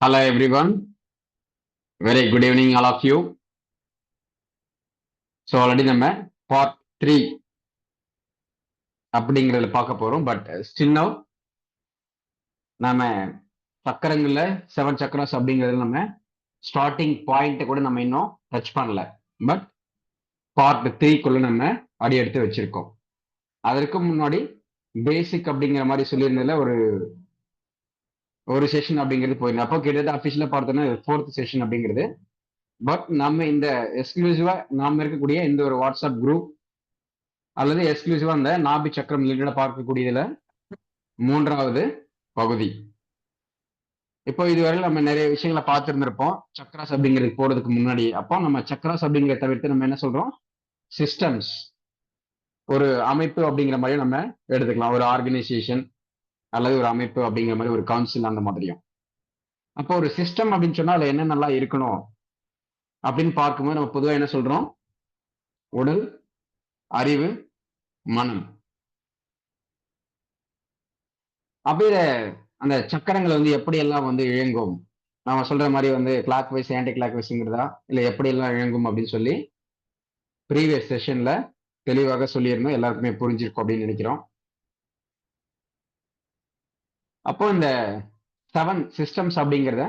Hello everyone, very good evening all of you. So already நம்ம part 3 அப்படிங்கிறதுல பார்க்க போறோம். பட் ஸ்டில் நவ் நம்ம சக்கரங்கள்ல 7 சக்கராஸ் அப்படிங்கிறதுல நம்ம ஸ்டார்டிங் பாயிண்ட் கூட நம்ம இன்னும் டச் பண்ணல. பட் பார்ட் 3க்குள்ள நம்ம அடி எடுத்து வச்சிருக்கோம். அதற்கு முன்னாடி பேசிக் அப்படிங்கிற மாதிரி சொல்லியிருந்ததுல ஒரு செஷன் அப்படிங்கிறது போயிருந்தோம். அப்போ கிட்டத்தட்ட அஃபிஷியலா பார்த்தோன்னா 4th செஷன் அப்படிங்கிறது. பட் நம்ம இந்த எக்ஸ்க்ளூசிவா நாம இருக்கக்கூடிய இந்த ஒரு வாட்ஸ்அப் குரூப் அல்லது எக்ஸ்க்ளூசிவா அந்த நாபி சக்கரம் ரிலேட்டடா பார்க்கக்கூடியதுல 3வது பகுதி. இப்போ இதுவரையில் நம்ம நிறைய விஷயங்களை பார்த்துருந்துருப்போம் சக்ராஸ் அப்படிங்கிறது போறதுக்கு முன்னாடி. அப்போ நம்ம சக்ராஸ் அப்படிங்கிறத தவிர்த்து நம்ம என்ன சொல்றோம், சிஸ்டம்ஸ், ஒரு அமைப்பு அப்படிங்கிற மாதிரி நம்ம எடுத்துக்கலாம். ஒரு ஆர்கனைசேஷன் அல்லது ஒரு அமைப்பு அப்படிங்கிற மாதிரி, ஒரு கவுன்சில் அந்த மாதிரியும். அப்போ ஒரு சிஸ்டம் அப்படின்னு சொன்னா அதுல என்னென்னலாம் இருக்கணும் அப்படின்னு பார்க்கும்போது நம்ம பொதுவாக என்ன சொல்றோம், உடல், அறிவு, மனம். அப்போ அந்த சக்கரங்கள் வந்து எப்படியெல்லாம் வந்து இயங்கும், நம்ம சொல்ற மாதிரி வந்து கிளாக் வைஸ் ஆன்டி கிளாக் வைஸ்ங்கிறதா இல்லை எப்படியெல்லாம் இயங்கும் அப்படின்னு சொல்லி ப்ரீவியஸ் செஷன்ல தெளிவாக சொல்லியிருந்தோம். எல்லாருக்குமே புரிஞ்சிருக்கும் அப்படின்னு நினைக்கிறோம். அப்போ இந்த 7 சிஸ்டம்ஸ் அப்படிங்கிறத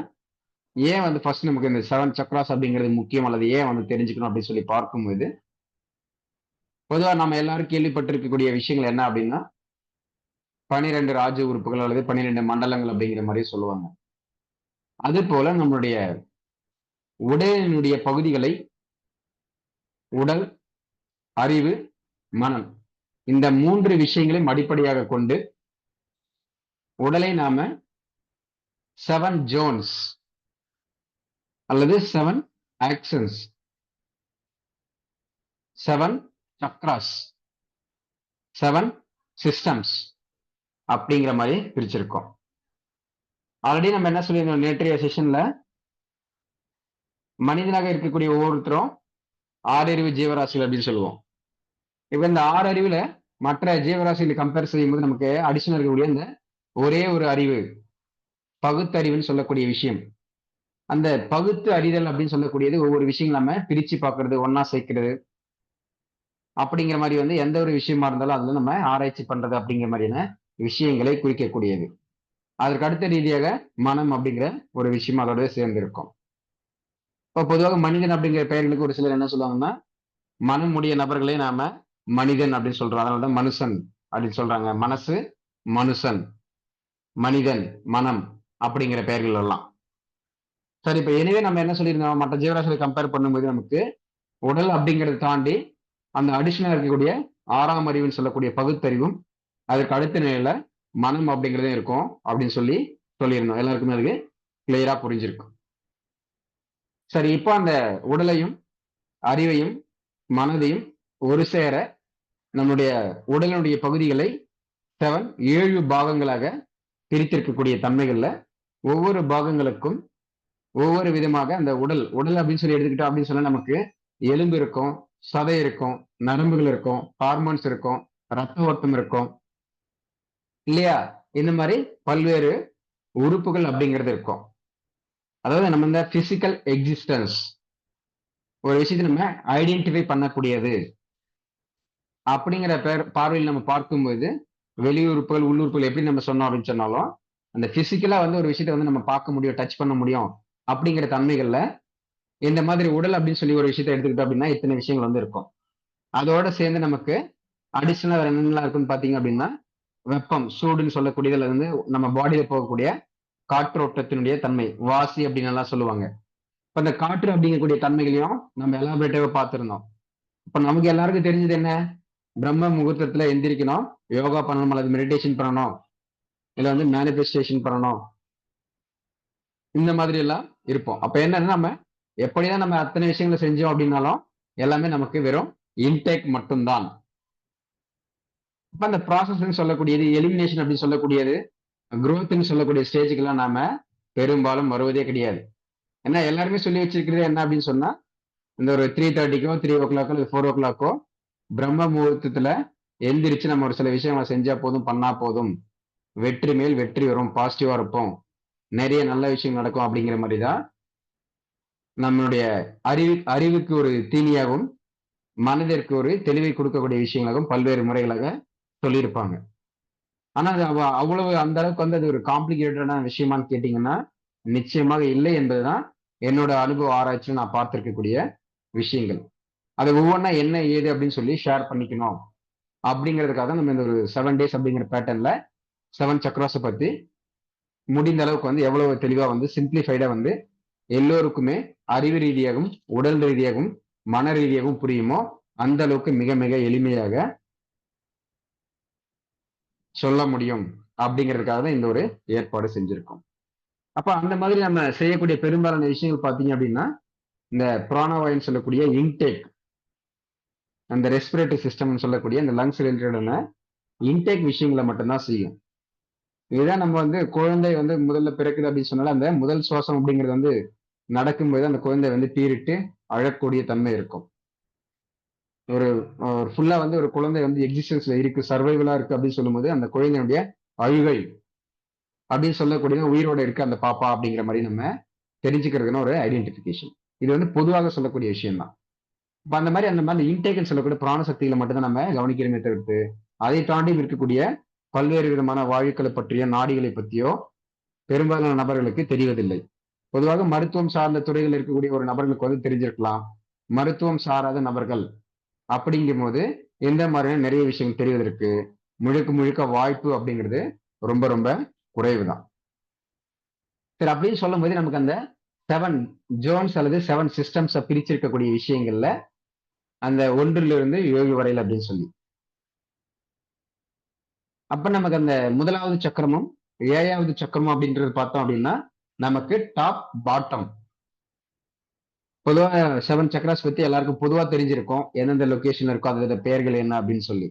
ஏன் வந்து ஃபர்ஸ்ட் நமக்கு இந்த 7 சக்ராஸ் அப்படிங்கிறது முக்கியம் அல்லது ஏன் வந்து தெரிஞ்சுக்கணும் அப்படின்னு சொல்லி பார்க்கும்போது, பொதுவாக நம்ம எல்லாரும் கேள்விப்பட்டிருக்கக்கூடிய விஷயங்கள் என்ன அப்படின்னா 12 ராஜ உறுப்புகள் அல்லது 12 மண்டலங்கள் அப்படிங்கிற மாதிரி சொல்லுவாங்க. அது போல நம்மளுடைய உடலினுடைய பகுதிகளை உடல், அறிவு, மனம், இந்த 3 விஷயங்களையும் அடிப்படையாக கொண்டு உடலை நாம 7 ஜோன்ஸ் அல்லது 7 ஆக்ஷன்ஸ், 7 சக்ராஸ், 7 சிஸ்டம்ஸ் அப்படிங்கிற மாதிரி பிரிச்சிருக்கோம். ஆல்ரெடி நம்ம என்ன சொல்லியிருந்தோம் நேற்றைய செஷன்ல, மனிதனாக இருக்கக்கூடிய ஒவ்வொருத்தரும் 6 அறிவு ஜீவராசிகள் அப்படின்னு சொல்லுவோம். இப்ப இந்த 6 அறிவுல மற்ற ஜீவராசிகளை கம்பேர் செய்யும்போது நமக்கு அடிஷனல் இருக்கக்கூடிய இந்த ஒரே ஒரு அறிவு, பகுத்தறிவுன்னு சொல்லக்கூடிய விஷயம். அந்த பகுத்து அறிதல் அப்படின்னு சொல்லக்கூடியது ஒவ்வொரு விஷயம் நம்ம பிரிச்சு பார்க்கறது, ஒன்னா சேர்க்கிறது அப்படிங்கிற மாதிரி வந்து எந்த ஒரு விஷயமா இருந்தாலும் அதுல நம்ம ஆராய்ச்சி பண்றது அப்படிங்கிற மாதிரியான விஷயங்களை குறிக்கக்கூடியது. அதற்கு அடுத்த ரீதியாக மனம் அப்படிங்கிற ஒரு விஷயம் அதோட சேர்ந்து இருக்கும். இப்போ பொதுவாக மனிதன் அப்படிங்கிற பெயர்களுக்கு ஒரு சிலர் என்ன சொல்லுவாங்கன்னா, மனமுடைய நபர்களே நாம மனிதன் அப்படின்னு சொல்றோம். அதனால தான் மனுஷன் அப்படின்னு சொல்றாங்க. மனசு, மனுஷன், மனிதன், மனம் அப்படிங்கிற பெயர்கள் எல்லாம். சரி, இப்ப எனவே நம்ம என்ன சொல்லியிருந்தோம், மற்ற ஜீவராசிகளை கம்பேர் பண்ணும்போது நமக்கு உடல் அப்படிங்கிறத தாண்டி அந்த அடிஷனல் இருக்கக்கூடிய 6ஆம் அறிவுன்னு சொல்லக்கூடிய பகுத்தறிவும் அதுக்கு அடுத்த நிலையில மனம் அப்படிங்கிறதே இருக்கும் அப்படின்னு சொல்லியிருந்தோம். எல்லாருக்குமே அதுக்கு கிளியரா புரிஞ்சிருக்கும். சரி, இப்போ அந்த உடலையும் அறிவையும் மனதையும் ஒரு சேர நம்முடைய உடலினுடைய பகுதிகளை 7 பாகங்களாக பிரித்திருக்கக்கூடிய தன்மைகள்ல ஒவ்வொரு பாகங்களுக்கும் ஒவ்வொரு விதமாக அந்த உடல் அப்படின்னு சொல்லி எடுத்துக்கிட்டோம் அப்படின்னு சொன்னா நமக்கு எலும்பு இருக்கும், சதை இருக்கும், நரம்புகள் இருக்கும், ஹார்மோன்ஸ் இருக்கும், ரத்த ஓட்டம் இருக்கும் இல்லையா? இந்த மாதிரி பல்வேறு உறுப்புகள் அப்படிங்கிறது இருக்கும். அதாவது நம்ம இந்த பிசிக்கல் எக்ஸிஸ்டன்ஸ், ஒரு விஷயத்தை நம்ம ஐடென்டிஃபை பண்ணக்கூடியது அப்படிங்கிற பார்வையில் நம்ம பார்க்கும்போது வெளியுறுப்புகள், உள்ளுறுப்புகள் எப்படி நம்ம சொன்னோம் அப்படின்னு சொன்னாலும் அந்த பிசிக்கலா வந்து ஒரு விஷயத்தை வந்து நம்ம பார்க்க முடியும், டச் பண்ண முடியும் அப்படிங்கிற தன்மைகள்ல இந்த மாதிரி உடல் அப்படின்னு சொல்லி ஒரு விஷயத்தை எடுத்துக்கிட்டோம் அப்படின்னா இத்தனை விஷயங்கள் வந்து இருக்கும். அதோட சேர்ந்து நமக்கு அடிஷனல் வேற என்னெல்லாம் இருக்குன்னு பாத்தீங்க அப்படின்னா, வெப்பம், சூடுன்னு சொல்லக்கூடியதுல இருந்து நம்ம பாடியில போகக்கூடிய காற்றோட்டத்தினுடைய தன்மை, வாசி அப்படின்னு எல்லாம் சொல்லுவாங்க. இப்ப இந்த காற்று அப்படிங்கக்கூடிய தன்மைகளையும் நம்ம எலாபரேட்டிவா பார்த்திருந்தோம். இப்ப நமக்கு எல்லாருக்கும் தெரிஞ்சது என்ன, பிரம்ம முகூர்த்தத்துல எந்திரிக்கணும், யோகா பண்ணணும் அல்லது மெடிடேஷன் பண்ணணும், இல்ல வந்து மேனிபெஸ்டேஷன் பண்ணணும், இந்த மாதிரி எல்லாம் இருப்போம். அப்ப என்னன்னா நம்ம எப்படிதான் நம்ம அத்தனை விஷயங்களை செஞ்சோம் அப்படின்னாலும் எல்லாமே நமக்கு வெறும் இன்டேக் மட்டும்தான். இப்ப அந்த ப்ராசஸ் சொல்லக்கூடியது, எலிமினேஷன் அப்படின்னு சொல்லக்கூடியது, குரோத்ன்னு சொல்லக்கூடிய ஸ்டேஜுக்கெல்லாம் நாம பெரும்பாலும் வருவதே கிடையாது. ஏன்னா எல்லாருமே சொல்லி வச்சிருக்கிறது என்ன அப்படின்னு சொன்னா, இந்த ஒரு 3:30க்கோ 3 o'clock 4 o'clock பிரம்ம முகூர்த்தத்துல எந்திரிச்சு நம்ம ஒரு சில விஷயங்களை செஞ்சா போதும், பண்ணா போதும், வெற்றி மேல் வெற்றி வரும், பாசிட்டிவா இருப்போம், நிறைய நல்ல விஷயம் நடக்கும் அப்படிங்கிற மாதிரி தான் நம்மளுடைய அறிவுக்கு ஒரு தீனியாகவும் மனதிற்கு ஒரு தெளிவை கொடுக்கக்கூடிய விஷயங்களாகவும் பல்வேறு முறைகளாக சொல்லியிருப்பாங்க. ஆனா அது அவ்வளவு அந்த அளவுக்கு வந்து அது ஒரு காம்ப்ளிகேட்டடான விஷயமான்னு கேட்டீங்கன்னா நிச்சயமாக இல்லை என்பதுதான் என்னோட அனுபவ ஆராய்ச்சியில் நான் பார்த்திருக்கக்கூடிய விஷயங்கள். அது ஒவ்வொன்றா என்ன ஏது அப்படின்னு சொல்லி ஷேர் பண்ணிக்கணும் அப்படிங்கிறதுக்காக நம்ம இந்த ஒரு 7 days அப்படிங்கிற பேட்டர்ன்ல 7 சக்ராஸை பத்தி முடிந்த அளவுக்கு வந்து எவ்வளவு தெளிவா வந்து சிம்பிளிஃபைடா வந்து எல்லோருக்குமே அறிவு ரீதியாகவும் உடல் ரீதியாகவும் மன ரீதியாகவும் புரியுமோ அந்த அளவுக்கு மிக மிக எளிமையாக சொல்ல முடியும் அப்படிங்கிறதுக்காக தான் இந்த ஒரு ஏற்பாடு செஞ்சிருக்கோம். அப்ப அந்த மாதிரி நம்ம செய்யக்கூடிய பெரும்பாலான விஷயங்கள் பார்த்தீங்க அப்படின்னா இந்த பிராணவாயுன்னு சொல்லக்கூடிய இன்டேக், அந்த ரெஸ்பிரேட்டரி சிஸ்டம் சொல்லக்கூடிய அந்த லங்ஸ் ரிலேட்டடான இன்டேக் விஷயங்களை மட்டும்தான் செய்யும். இதுதான் நம்ம வந்து குழந்தை வந்து முதல்ல பிறக்குது அப்படின்னு சொன்னாலும் அந்த முதல் சுவாசம் அப்படிங்கிறது வந்து நடக்கும்போது அந்த குழந்தை வந்து பீரிட்டு அழக்கூடிய தன்மை இருக்கும். ஒரு ஃபுல்லா வந்து ஒரு குழந்தை வந்து எக்ஸிஸ்டன்ஸ்ல இருக்கு, சர்வைவலா இருக்கு அப்படின்னு சொல்லும்போது அந்த குழந்தையுடைய அழுகை அப்படின்னு சொல்லக்கூடிய உயிரோட இருக்கு அந்த பாப்பா அப்படிங்கிற மாதிரி நம்ம தெரிஞ்சுக்கிறதுன்னு ஒரு ஐடென்டிபிகேஷன். இது வந்து பொதுவாக சொல்லக்கூடிய விஷயம் தான். இப்ப அந்த மாதிரி இன்டேக்னு சொல்லக்கூடிய பிராண சக்திகளை மட்டும்தான் நம்ம கவனிக்கிறோமே தவிர்த்து அதை தாண்டி இருக்கக்கூடிய பல்வேறு விதமான வாயுக்களை பற்றியோ நாடிகளை பற்றியோ பெரும்பாலான நபர்களுக்கு தெரிவதில்லை. பொதுவாக மருத்துவம் சார்ந்த துறைகள் இருக்கக்கூடிய ஒரு நபர்களுக்கு வந்து தெரிஞ்சிருக்கலாம். மருத்துவம் சாராத நபர்கள் அப்படிங்கும் போது எந்த மாதிரியான நிறைய விஷயங்கள் தெரிவதற்கு முழுக்க முழுக்க வாய்ப்பு அப்படிங்கிறது ரொம்ப ரொம்ப குறைவு தான். சரி, அப்படின்னு சொல்லும் போது நமக்கு அந்த 7 ஜோன்ஸ் அல்லது 7 சிஸ்டம்ஸை பிரிச்சிருக்கக்கூடிய விஷயங்கள்ல அந்த 1 to 7 வரையில் அப்படின்னு சொல்லி அப்ப நமக்கு அந்த முதலாவது சக்கரமும் 7வது சக்கரமும் அப்படின்றது பார்த்தோம் அப்படின்னா நமக்கு டாப் பாட்டம். பொதுவாக 7 சக்கராஸ் பத்தி எல்லாருக்கும் பொதுவா தெரிஞ்சிருக்கும், எந்தெந்த லொகேஷன் இருக்கோ அதோட பெயர்கள் என்ன அப்படின்னு சொல்லி.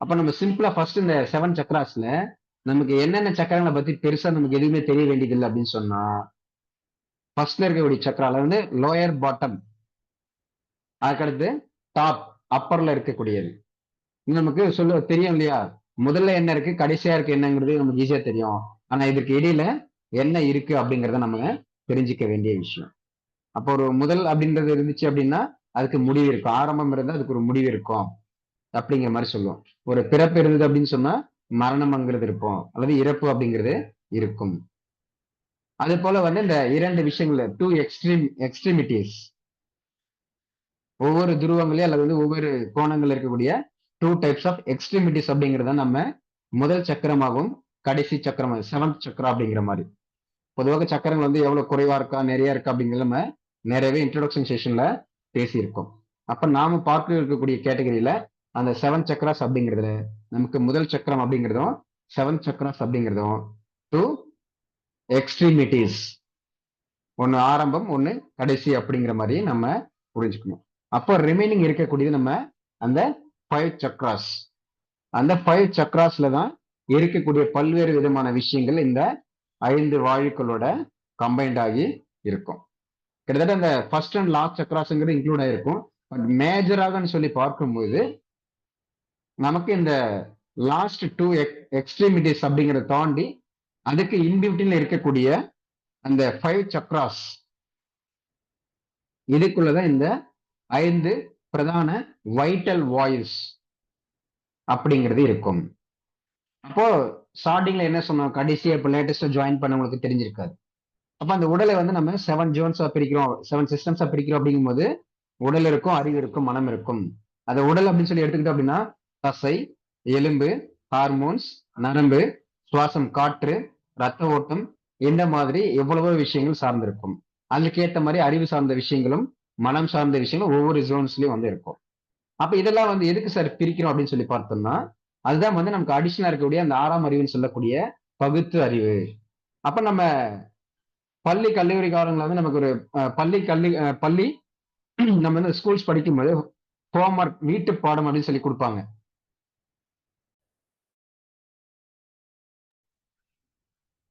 அப்ப நம்ம சிம்பிளா ஃபர்ஸ்ட் இந்த 7 சக்கராஸ்ல நமக்கு என்னென்ன சக்கரங்களை பத்தி பெருசா நமக்கு எதுவுமே தெரிய வேண்டியதில்லை அப்படின்னு சொன்னா ஃபர்ஸ்ட்ல இருக்கக்கூடிய சக்கரால வந்து லோயர் பாட்டம், அதுக்கடுத்து டாப் அப்பர்ல இருக்கக்கூடியது. நமக்கு சொல்ல தெரியும் இல்லையா, முதல்ல என்ன இருக்கு கடைசியா இருக்கு என்னங்கிறது நமக்கு ஈஸியா தெரியும். ஆனா இதுக்கு இடையில என்ன இருக்கு அப்படிங்கறத நம்ம தெரிஞ்சுக்க வேண்டிய விஷயம். அப்போ ஒரு முதல் அப்படின்றது இருந்துச்சு அப்படின்னா அதுக்கு முடிவு இருக்கும், ஆரம்பம் இருந்தா அதுக்கு ஒரு முடிவு இருக்கும் அப்படிங்கிற மாதிரி சொல்லுவோம். ஒரு பிறப்பு இருந்தது அப்படின்னு சொன்னா மரணம்ங்கிறது இருக்கும் அல்லது இறப்பு அப்படிங்கிறது இருக்கும். அது போல வந்து இந்த 2 விஷயங்கள் 2 எக்ஸ்ட்ரீமிட்டிஸ், ஒவ்வொரு துருவங்களையும் அல்லது வந்து ஒவ்வொரு கோணங்கள் இருக்கக்கூடிய 2 டைப்ஸ் ஆஃப் எக்ஸ்ட்ரீமிட்டிஸ் அப்படிங்கிறத நம்ம முதல் சக்கரமாகவும் கடைசி சக்கரம் 7th சக்கரம் அப்படிங்கிற மாதிரி. பொதுவாக சக்கரங்கள் வந்து எவ்வளவு குறைவா இருக்கா நிறைய இருக்கா அப்படிங்கிறத நம்ம நிறையவே இன்ட்ரோடக்ஷன் செஷன்ல பேசியிருக்கோம். அப்ப நாம பார்க்க இருக்கக்கூடிய கேட்டகரியில அந்த 7 சக்கராஸ் அப்படிங்கிறதுல நமக்கு முதல் சக்கரம் அப்படிங்கிறதும் 7 சக்கராஸ் அப்படிங்கிறதும் 2 எக்ஸ்ட்ரீமிட்டிஸ், ஒன்னு ஆரம்பம் ஒன்னு கடைசி அப்படிங்கிற மாதிரி நம்ம புரிஞ்சுக்கணும். அப்போ ரிமைனிங் இருக்கக்கூடியது நம்ம அந்த 5 சக்கராஸ். அந்த 5 சக்கராஸ்ல தான் இருக்கக்கூடிய பல்வேறு விதமான விஷயங்கள் இந்த 5 வாயுக்களோட கம்பைன்ட் ஆகி இருக்கும். கிட்டத்தட்ட அந்த ஃபர்ஸ்ட் அண்ட் லாஸ்ட் சக்கராஸ்ங்கிறது இன்க்ளூட் ஆயிருக்கும். பட் மேஜராக சொல்லி பார்க்கும்போது நமக்கு இந்த லாஸ்ட் 2 எக்ஸ்ட்ரீமிட்டிஸ் அப்படிங்கிறத தாண்டி அதுக்கு இன்பியூட்டின்ல இருக்கக்கூடிய அந்த 5 சக்கராஸ், இதுக்குள்ளதான் இந்த 5 பிரதான வைட்டல் வாயுஸ் அப்படிங்கிறது இருக்கும். அப்போ ஸ்டார்டிங்ல என்ன சொன்னோம், கடைசியா இப்ப லேட்டஸ்டா ஜாயின் பண்ணவங்களுக்கு தெரிஞ்சிருக்காது. அப்ப அந்த உடலை வந்து நம்ம 7 ஜோன்ஸா பிரிக்கிறோம், 7 சிஸ்டம்ஸா பிரிக்கிறோம் அப்படிங்கும்போது உடல் இருக்கும், அறிவு இருக்கும், மனம் இருக்கும். அந்த உடல் அப்படின்னு சொல்லி எடுத்துக்கிட்டோம் அப்படின்னா தசை, எலும்பு, ஹார்மோன்ஸ், நரம்பு, சுவாசம், காற்று, ரத்த ஓட்டம், இந்த மாதிரி எவ்வளவோ விஷயங்கள் சார்ந்திருக்கும். அதுக்கேற்ற மாதிரி அறிவு சார்ந்த விஷயங்களும் மனம் சார்ந்த விஷயங்களும் ஒவ்வொரு ஜோன்ஸ்லயும் வந்து இருக்கும். அப்ப இதெல்லாம் வந்து எதுக்கு சார் பிரிக்கிறோம் அப்படின்னு சொல்லி பார்த்தோம்னா அதுதான் வந்து நமக்கு அடிஷனலா இருக்கக்கூடிய அந்த 6ஆம் அறிவுன்னு சொல்லக்கூடிய பகுத்து அறிவு. அப்ப நம்ம பள்ளி கல்லூரி காலங்களில் வந்து நமக்கு ஒரு பள்ளி நம்ம வந்து ஸ்கூல்ஸ் படிக்கும்போது ஹோம்ஒர்க் வீட்டு பாடம் அப்படின்னு சொல்லி கொடுப்பாங்க.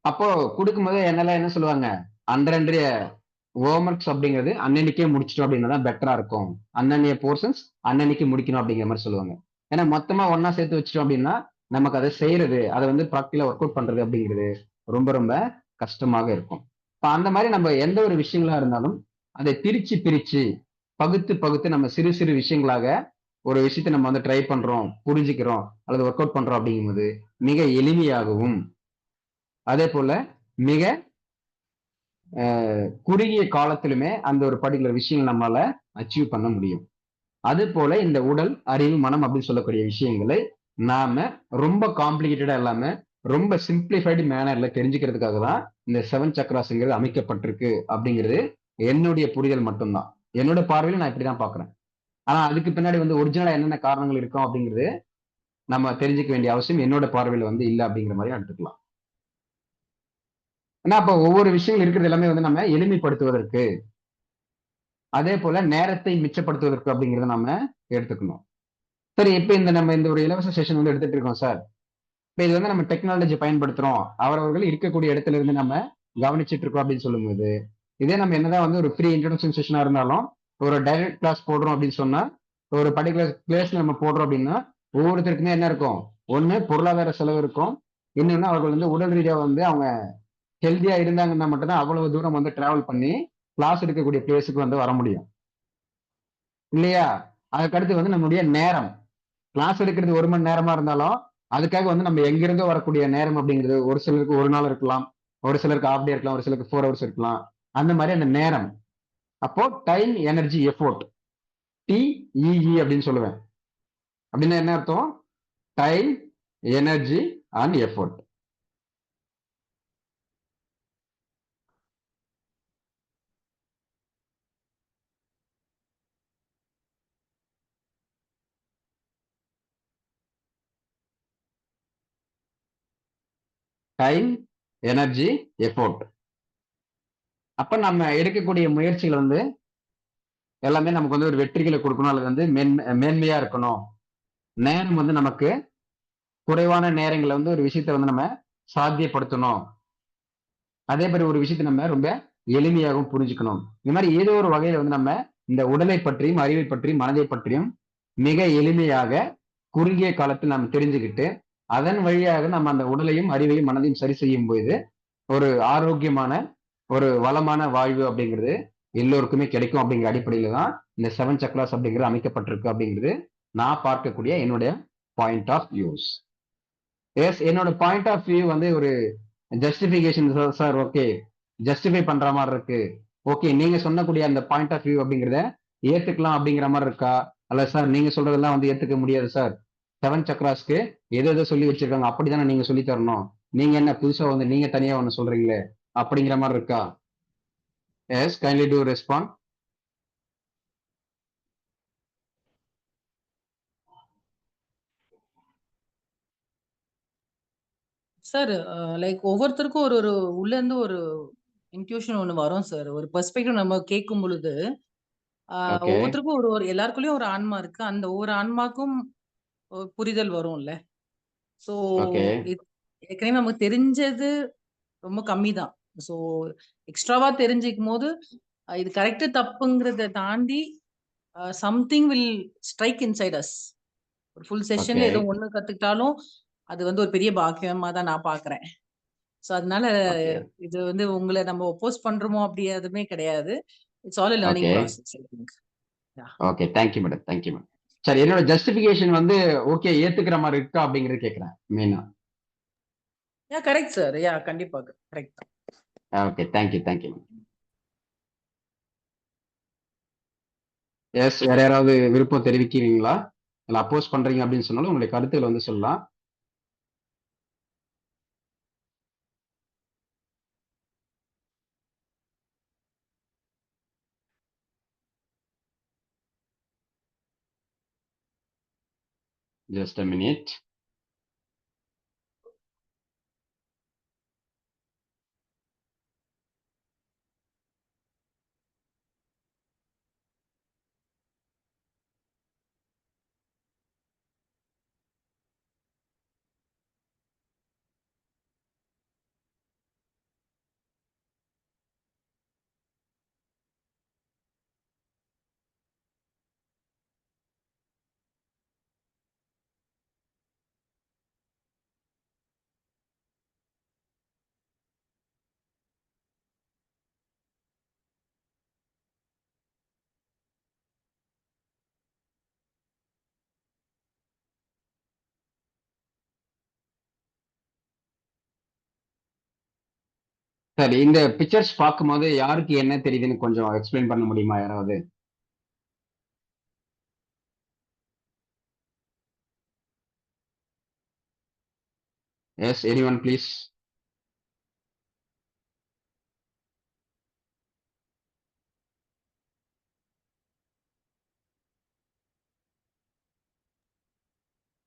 அப்போ கொடுக்கும்போது என்னெல்லாம் என்ன சொல்லுவாங்க, அன்றைய ஹோம்ஒர்க்ஸ் அப்படிங்கிறது அன்னன்னைக்கே முடிச்சிட்டோம் அப்படின்னா தான் பெட்டரா இருக்கும், அன்னன்னைய போர்ஷன்ஸ் அன்னன்னைக்கு முடிக்கணும் அப்படிங்கிற மாதிரி சொல்லுவாங்க. ஏன்னா மொத்தமா ஒன்னா சேர்த்து வச்சிட்டோம் அப்படின்னா நமக்கு அதை செய்யறது, அதை வந்து ப்ராக்டிகலா ஒர்க் அவுட் பண்றது அப்படிங்கிறது ரொம்ப ரொம்ப கஷ்டமாக இருக்கும். இப்ப அந்த மாதிரி நம்ம எந்த ஒரு விஷயங்களா இருந்தாலும் அதை பிரிச்சு பிரிச்சு பகுத்து பகுத்து நம்ம சிறு சிறு விஷயங்களாக ஒரு விஷயத்தை நம்ம வந்து ட்ரை பண்றோம், புரிஞ்சுக்கிறோம் அல்லது ஒர்க் அவுட் பண்றோம் அப்படிங்கும்போது மிக எளிமையாகவும் அதே போல மிக குறுகிய காலத்திலுமே அந்த ஒரு பர்டிகுலர் விஷயம் நம்மளால அச்சீவ் பண்ண முடியும். அது போல இந்த உடல், அறிவு, மனம் அப்படின்னு சொல்லக்கூடிய விஷயங்களை நாம ரொம்ப காம்ப்ளிகேட்டடா இல்லாம ரொம்ப சிம்பிளிஃபைடு மேனர்ல தெரிஞ்சுக்கிறதுக்காக தான் இந்த செவன் சக்ராஸ்ங்கிறது அமைக்கப்பட்டிருக்கு அப்படிங்கிறது என்னுடைய புரிதல் மட்டும்தான். என்னோட பார்வையில நான் இப்படிதான் பாக்குறேன். ஆனா அதுக்கு பின்னாடி வந்து ஒரிஜினலா என்னென்ன காரணங்கள் இருக்கும் அப்படிங்கிறது நம்ம தெரிஞ்சுக்க வேண்டிய அவசியம் என்னோட பார்வையில வந்து இல்ல அப்படிங்கிற மாதிரி எடுத்துக்கலாம். ஏன்னா அப்ப ஒவ்வொரு விஷயங்கள் இருக்கிறது எல்லாமே வந்து நம்ம எளிமைப்படுத்துவதற்கு அதே போல நேரத்தை மிச்சப்படுத்துவதற்கு அப்படிங்கிறத நம்ம எடுத்துக்கணும். சரி, இப்ப நம்ம இந்த ஒரு இலவச செஷன் வந்து எடுத்துட்டு இருக்கோம் சார். இப்ப இது வந்து நம்ம டெக்னாலஜி பயன்படுத்துறோம். அவரவர்கள் இருக்கக்கூடிய இடத்துல இருந்து நம்ம கவனிச்சிட்டு இருக்கோம் அப்படின்னு சொல்லும்போது, இதே நம்ம என்னதான் வந்து ஒரு ஃப்ரீ இன்ட்ரோடக்ஷன் செஷனா இருந்தாலும், ஒரு டைரக்ட் கிளாஸ் போடுறோம் அப்படின்னு சொன்னா, ஒரு பர்டிகுலர் பிளேஸ்ல நம்ம போடுறோம் அப்படின்னா, ஒவ்வொருத்தருக்குமே என்ன இருக்கும்? ஒண்ணு பொருளாதார செலவு இருக்கும். இன்னொன்னு அவர்கள் வந்து உடல் ரீதியா வந்து அவங்க ஹெல்தியா இருந்தாங்கன்னா மட்டும்தான் அவ்வளவு தூரம் வந்து டிராவல் பண்ணி கிளாஸ் எடுக்கக்கூடிய பிளேஸுக்கு வந்து வர முடியும். இல்லையா? அதுக்கடுத்து வந்து நம்முடைய நேரம். கிளாஸ் எடுக்கிறது 1 மணி நேரமா இருந்தாலும், அதுக்காக வந்து நம்ம எங்கிருந்தோ வரக்கூடிய நேரம் அப்படிங்கிறது ஒரு சிலருக்கு 1 நாள் இருக்கலாம். ஒரு சிலருக்கு ஹால்ஃப் டே இருக்கலாம். ஒரு சிலருக்கு 4 ஹவர்ஸ் இருக்கலாம். அந்த மாரி அந்த நேரம். அப்போ டைம், எனர்ஜி, எஃபோர்ட். டிஇஇ அப்படின்னு சொல்லுவேன். அப்படின்னா என்ன அர்த்தம்? Time, energy and effort. Time, energy, effort. அப்ப நம்ம எடுக்கக்கூடிய முயற்சிகள் வந்து எல்லாமே நமக்கு வந்து ஒரு வெற்றிகளை கொடுக்கணும் அல்லது வந்து மேன்மையா இருக்கணும். நேரம் வந்து நமக்கு குறைவான நேரங்கள்ல வந்து ஒரு விஷயத்த வந்து நம்ம சாத்தியப்படுத்தணும். அதே மாதிரி ஒரு விஷயத்தை நம்ம ரொம்ப எளிமையாகவும் புரிஞ்சுக்கணும். இந்த மாதிரி ஏதோ ஒரு வகையில வந்து நம்ம இந்த உடலை பற்றியும் அறிவை பற்றியும் மனதை பற்றியும் மிக எளிமையாக குறுகிய காலத்தில் நாம் தெரிஞ்சுக்கிட்டு அதன் வழியாக நம்ம அந்த உடலையும் அறிவையும் மனதையும் சரி செய்யும் போது ஒரு ஆரோக்கியமான ஒரு வளமான வாழ்வு அப்படிங்கிறது எல்லோருக்குமே கிடைக்கும் அப்படிங்கிற அடிப்படையில தான் இந்த செவன் சக்ராஸ் அப்படிங்கிறது அமைக்கப்பட்டிருக்கு அப்படிங்கிறது நான் பார்க்கக்கூடிய என்னுடைய பாயிண்ட் ஆஃப் வியூஸ். எஸ், என்னோட பாயிண்ட் ஆஃப் வியூ வந்து ஒரு ஜஸ்டிபிகேஷன் சார். ஓகே, ஜஸ்டிஃபை பண்ற மாதிரி இருக்கு. ஓகே, நீங்க சொன்னக்கூடிய அந்த பாயிண்ட் ஆஃப் வியூ அப்படிங்கிறத ஏத்துக்கலாம் அப்படிங்கிற மாதிரி இருக்கா? அல்ல சார், நீங்க சொல்றதெல்லாம் வந்து ஏத்துக்க முடியாது சார். செவன் சக்ராஸ்க்கு எதோ சொல்லி வச்சிருக்காங்க, அப்படித்தானே நீங்க சொல்லி தரணும். நீங்க என்ன புதுசா வந்து நீங்க தனியா ஒண்ணு சொல்றீங்களே அப்படிங்கிற மாதிரி இருக்கா? Yes, kindly do respond. Sir, like ஒவ்வொருத்தருக்கும் ஒரு ஒரு உள்ள இருந்து ஒரு இன்ட்யூஷன் ஒண்ணு வரும் சார். ஒரு பெர்ஸ்பெக்டிவ் நம்ம கேட்கும் பொழுது, ஓகே. ஒவ்வொருத்தருக்கும் ஒரு எல்லாருக்குள்ளயும் ஒரு ஆன்மா இருக்கு. அந்த ஒவ்வொரு ஆன்மாக்கும் ஒரு புரிதல் வரும்ல. So okay. இது ஏற்கனவே நமக்கு தெரிஞ்சது ரொம்ப கம்மி தான். ஸோ எக்ஸ்ட்ராவா தெரிஞ்சுக்கும்போது, இது கரெக்ட் தப்புங்கிறத தாண்டி something will strike inside as. ஒரு ஃபுல் ஓகே. செஷன்ல ஏதோ ஒண்ணு கத்துக்கிட்டாலும், அது வந்து ஒரு பெரிய பாக்கியமா தான் நான் பார்க்குறேன். ஸோ அதனால ஓகே. இது வந்து உங்கள நம்ம ஒப்போஸ் பண்றோமோ அப்படி எதுவுமே கிடையாது. It's all a learning okay. Process I think. Yeah! Okay. Thank you madam. Thank you madam. சரி, என்னோட ஜஸ்டிபிகேஷன் வந்து ஓகே ஏத்துக்கிற மாதிரி இருக்கா அப்படிங்கறது கேக்குறேன் மெயினா. Yeah correct sir. யாஹ் கண்டிப்பா கரெக்ட் தான். ஓகே. தேங்க்யூ. தேங்க்யூ. எஸ், வேற யாராவது விருப்பம் தெரிவிக்கிறீங்களா? இல்ல அப்போஸ் பண்றீங்க அப்படின்னு சொன்னாலும் உங்களுடைய கருத்துக்களை வந்து சொல்லலாம். Just a minute. சரி, இந்த பிக்சர்ஸ் பார்க்கும்போது யாருக்கு என்ன தெரியுதுன்னு கொஞ்சம் எக்ஸ்பிளைன் பண்ண முடியுமா யாராவது? Yes, anyone please.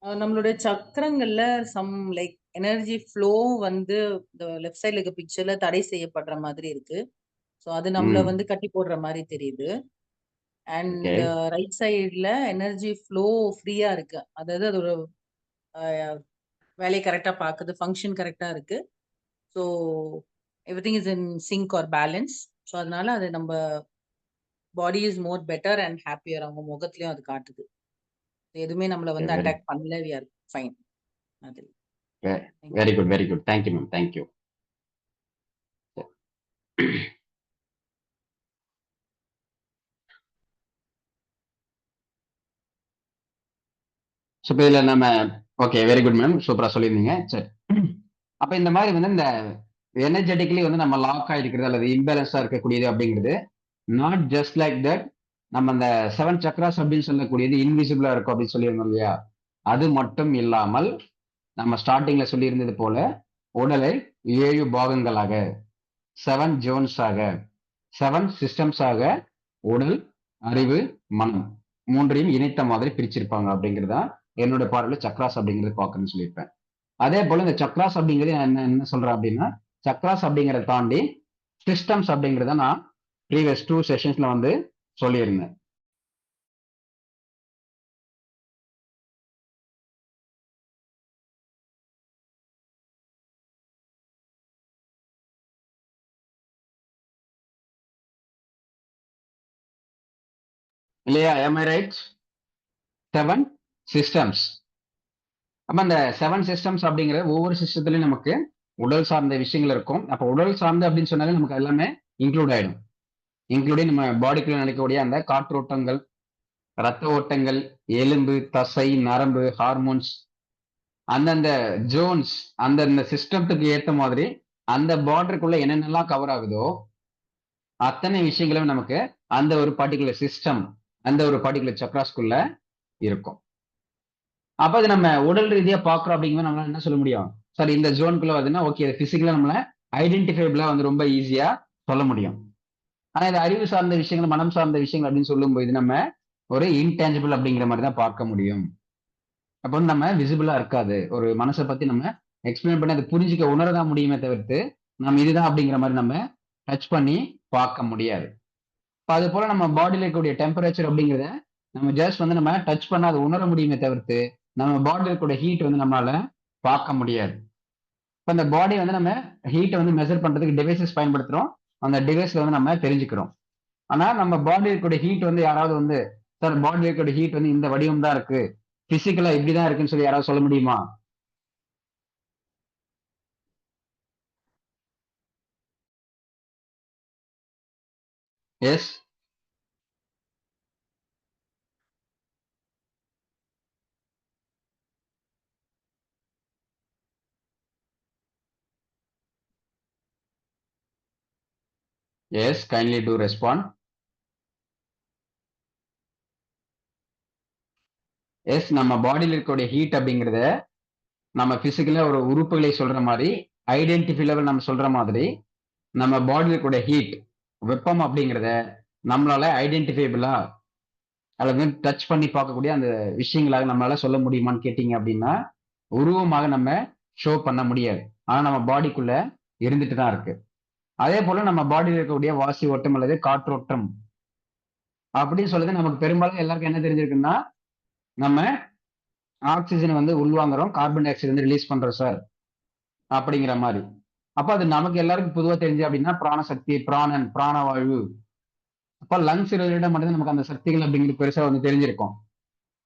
நம்மளுடைய சக்கரங்கள்ல சம் லைக் எனர்ஜி ஃப்ளோ வந்து இந்த லெஃப்ட் சைடுல இருக்க பிக்சர்ல தடை செய்யப்படுற மாதிரி இருக்கு. ஸோ அது நம்மள ம். வந்து கட்டி போடுற மாதிரி தெரியுது. ஓகே. அண்ட் ரைட் சைடுல எனர்ஜி ஃப்ளோ ஃப்ரீயா இருக்கு. அதாவது அது ஒரு வேலையை கரெக்டா பாக்குது, ஃபங்க்ஷன் கரெக்டா இருக்கு. So everything is in sync or balance. So அதனால அது நம்ம body is more better and happier. அவங்க முகத்திலயும் அது காட்டுது. எதுவுமே நம்மள ஓகே. வந்து வெரி அட்டாக் பண்ணல. We are fine. அது. Very good, very good. Thank you ma'am, thank you. So இப்போ இதில் நம்ம ஓகே, வெரி குட் மேம், சூப்பராக சொல்லியிருந்தீங்க. சரி, அப்போ இந்த மாதிரி வந்து இந்த எனர்ஜெட்டிக்கலி வந்து நம்ம லாக் ஆகிருக்கிறது அல்லது இம்பேலன்ஸாக இருக்கக்கூடியது அப்படிங்கிறது நாட் ஜஸ்ட் லைக் தட். நம்ம அந்த 7 சக்ராஸ் அப்படின்னு சொல்லக்கூடியது இன்விசிபிளா இருக்கும் அப்படின்னு சொல்லியிருந்தோம் இல்லையா? அது மட்டும் இல்லாமல் நம்ம ஸ்டார்டிங்ல சொல்லியிருந்தது போல உடலை 7 பாகங்களாக, 7 ஜோன்ஸாக, 7 சிஸ்டம்ஸாக உடல், அறிவு, மனம் மூன்றையும் இணைத்த மாதிரி பிரிச்சிருப்பாங்க அப்படிங்கிறதா என்னோட பார்வையில சக்ராஸ் அப்படிங்கிறது பார்க்கணும்னு சொல்லியிருப்பேன். அதே போல இந்த சக்ராஸ் அப்படிங்கிறது நான் என்ன என்ன சொல்றேன் அப்படின்னா, சக்ராஸ் அப்படிங்கிறத தாண்டி சிஸ்டம்ஸ் அப்படிங்கிறத நான் ப்ரீவியஸ் 2 செஷன்ஸ்ல வந்து சொல்லியிருந்தேன். இல்லையா? am I right? 7 சிஸ்டம்ஸ். அப்ப அந்த 7 சிஸ்டம்ஸ் அப்படிங்கிற ஒவ்வொரு சிஸ்டத்துலயும் நமக்கு உடல் சார்ந்த விஷயங்கள் இருக்கும். அப்ப உடல் சார்ந்த அப்படின்னு சொன்னாலே நமக்கு எல்லாமே இன்க்ளூட் ஆயிடும். இன்க்ளூடிங் நம்ம பாடிக்குள்ள நடக்கக்கூடிய அந்த காற்றோட்டங்கள், ரத்த ஓட்டங்கள், எலும்பு, தசை, நரம்பு, ஹார்மோன்ஸ், அந்தந்த ஜோன்ஸ், அந்தந்த சிஸ்டத்துக்கு ஏத்த மாதிரி அந்த பார்டருக்குள்ள என்னென்னலாம் கவர் ஆகுதோ அத்தனை விஷயங்களும் நமக்கு அந்த ஒரு பர்டிகுலர் சிஸ்டம், அந்த ஒரு பர்டிகுலர் சக்ராஸ்குள்ள இருக்கும். அப்ப அது நம்ம உடல் ரீதியா பாக்குறோம் அப்படிங்கும்போது நம்மளால என்ன சொல்ல முடியும்? சார் இந்த ஜோனுக்குள்ள வருதுன்னா ஓகே, பிசிக்கலா நம்மள ஐடென்டிஃபைபிளா வந்து ரொம்ப ஈஸியா சொல்ல முடியும். ஆனா இது அறிவு சார்ந்த விஷயங்கள், மனம் சார்ந்த விஷயங்கள் அப்படின்னு சொல்லும்போது நம்ம ஒரு இன்டேஞ்சிபிள் அப்படிங்கிற மாதிரி தான் பார்க்க முடியும். அப்ப வந்து நம்ம விசிபிளா இருக்காது. ஒரு மனசை பத்தி நம்ம எக்ஸ்பிளைன் பண்ணி அதை புரிஞ்சுக்க உணரதான் முடியுமே தவிர்த்து நம்ம இதுதான் அப்படிங்கிற மாதிரி நம்ம டச் பண்ணி பார்க்க முடியாது. அது போல நம்ம பாடியில இருக்கக்கூடிய டெம்பரேச்சர் அப்படிங்கிறத நம்ம ஜஸ்ட் வந்து நம்ம டச் பண்ண அதை உணர முடியுமே தவிர்த்து நம்ம பாடியில் இருக்கக்கூடிய ஹீட் வந்து நம்மளால பார்க்க முடியாது. இப்போ அந்த பாடி வந்து நம்ம ஹீட்டை வந்து மெஷர் பண்றதுக்கு டிவைசஸ் பயன்படுத்துறோம். அந்த டிவைஸ்ல வந்து நம்ம தெரிஞ்சுக்கிறோம். ஆனா நம்ம பாடியில் இருக்கக்கூடிய ஹீட் வந்து யாராவது வந்து சார் பாடியில் இருக்கக்கூடிய ஹீட் வந்து இந்த வடிவம் தான் இருக்கு, பிசிக்கலா இப்படிதான் இருக்குன்னு சொல்லி யாராவது சொல்ல முடியுமா? Yes, yes, kindly do respond. Yes, நம்ம பாடியில் இருக்கக்கூடிய ஹீட் அப்படிங்கிறத நம்ம பிசிக்கலா ஒரு உறுப்புகளை சொல்ற மாதிரி ஐடென்டிஃபை லெவல் நம்ம சொல்ற மாதிரி நம்ம பாடியில் இருக்கக்கூடிய ஹீட், வெப்பம் அப்படிங்கிறத நம்மளால ஐடென்டிஃபைபிளா அல்லது டச் பண்ணி பார்க்கக்கூடிய அந்த விஷயங்களாக நம்மளால சொல்ல முடியுமான்னு கேட்டீங்க அப்படின்னா உருவமாக நம்ம ஷோ பண்ண முடியாது. ஆனா நம்ம பாடிக்குள்ள இருந்துட்டு தான் இருக்கு. அதே போல நம்ம பாடியில் இருக்கக்கூடிய வாசி ஓட்டம் அல்லது காற்றோட்டம் அப்படின்னு சொல்லுது நமக்கு பெரும்பாலும் எல்லாருக்கும் என்ன தெரிஞ்சிருக்குன்னா நம்ம ஆக்சிஜன் வந்து உள்வாங்குறோம், கார்பன் டை ஆக்சைடு வந்து ரிலீஸ் பண்றோம் சார் அப்படிங்கிற மாதிரி. அப்ப அது நமக்கு எல்லாருக்கும் பொதுவா தெரிஞ்சு அப்படின்னா பிராணசக்தி, பிராணன், பிராணவாயு. அப்ப லங்ஸ் ரிலேட்டடா மட்டும்தான் நமக்கு அந்த சக்திகள் அப்படிங்கிறது பெருசா வந்து தெரிஞ்சிருக்கும்.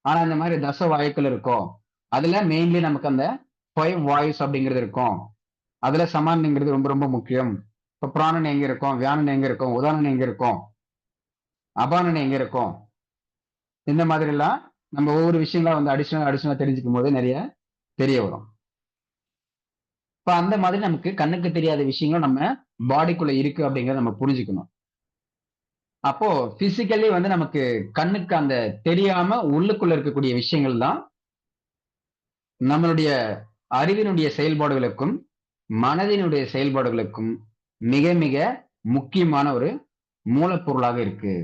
ஆனா இந்த மாதிரி தச வாயுக்கள் இருக்கும். அதுல மெயின்லி நமக்கு அந்த 5 வாயுஸ் அப்படிங்கிறது இருக்கும். அதுல சமான்ங்கிறது ரொம்ப ரொம்ப முக்கியம். இப்ப பிராணன் எங்க இருக்கும், வியானன் எங்க இருக்கும், உதாரணன் எங்க இருக்கும், அபானன் எங்க இருக்கும், இந்த மாதிரி எல்லாம் நம்ம ஒவ்வொரு விஷயங்களா வந்து அடிஷனலா தெரிஞ்சுக்கும் போது நிறைய தெரிய வரும். இப்ப அந்த மாதிரி நமக்கு கண்ணுக்கு தெரியாத விஷயங்களும் நம்ம பாடிக்குள்ள இருக்கு அப்படிங்கறத நம்ம புரிஞ்சுக்கணும். அப்போ பிசிக்கலி வந்து நமக்கு கண்ணுக்கு அந்த தெரியாம உள்ளுக்குள்ள இருக்கக்கூடிய விஷயங்கள் தான் நம்மளுடைய அறிவினுடைய செயல்பாடுகளுக்கும் மனதினுடைய செயல்பாடுகளுக்கும் மிக மிக முக்கியமான ஒரு மூலப்பொருளாக இருக்கு.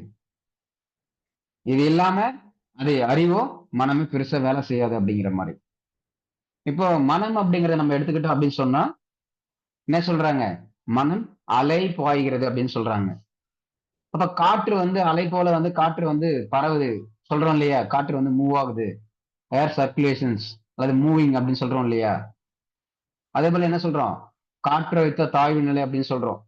இது இல்லாம அது அறிவோ மனமே பெருசா வேலை செய்யாது அப்படிங்கிற மாதிரி. இப்போ மனம் அப்படிங்கறத நம்ம எடுத்துக்கிட்டோம் அப்படின்னு சொன்னா என்ன சொல்றாங்க? மனம் அலை பாய்கிறது அப்படின்னு சொல்றாங்க. அப்ப காற்று வந்து அலை போல வந்து காற்று வந்து பரவுது சொல்றோம் இல்லையா? காற்று வந்து மூவ் ஆகுது, ஏர் சர்க்குலேஷன்ஸ் அல்லது மூவிங் அப்படின்னு சொல்றோம் இல்லையா? அதே போல என்ன சொல்றோம்? காற்றழுத்த தாழ்வு நிலை அப்படின்னு சொல்றோம்.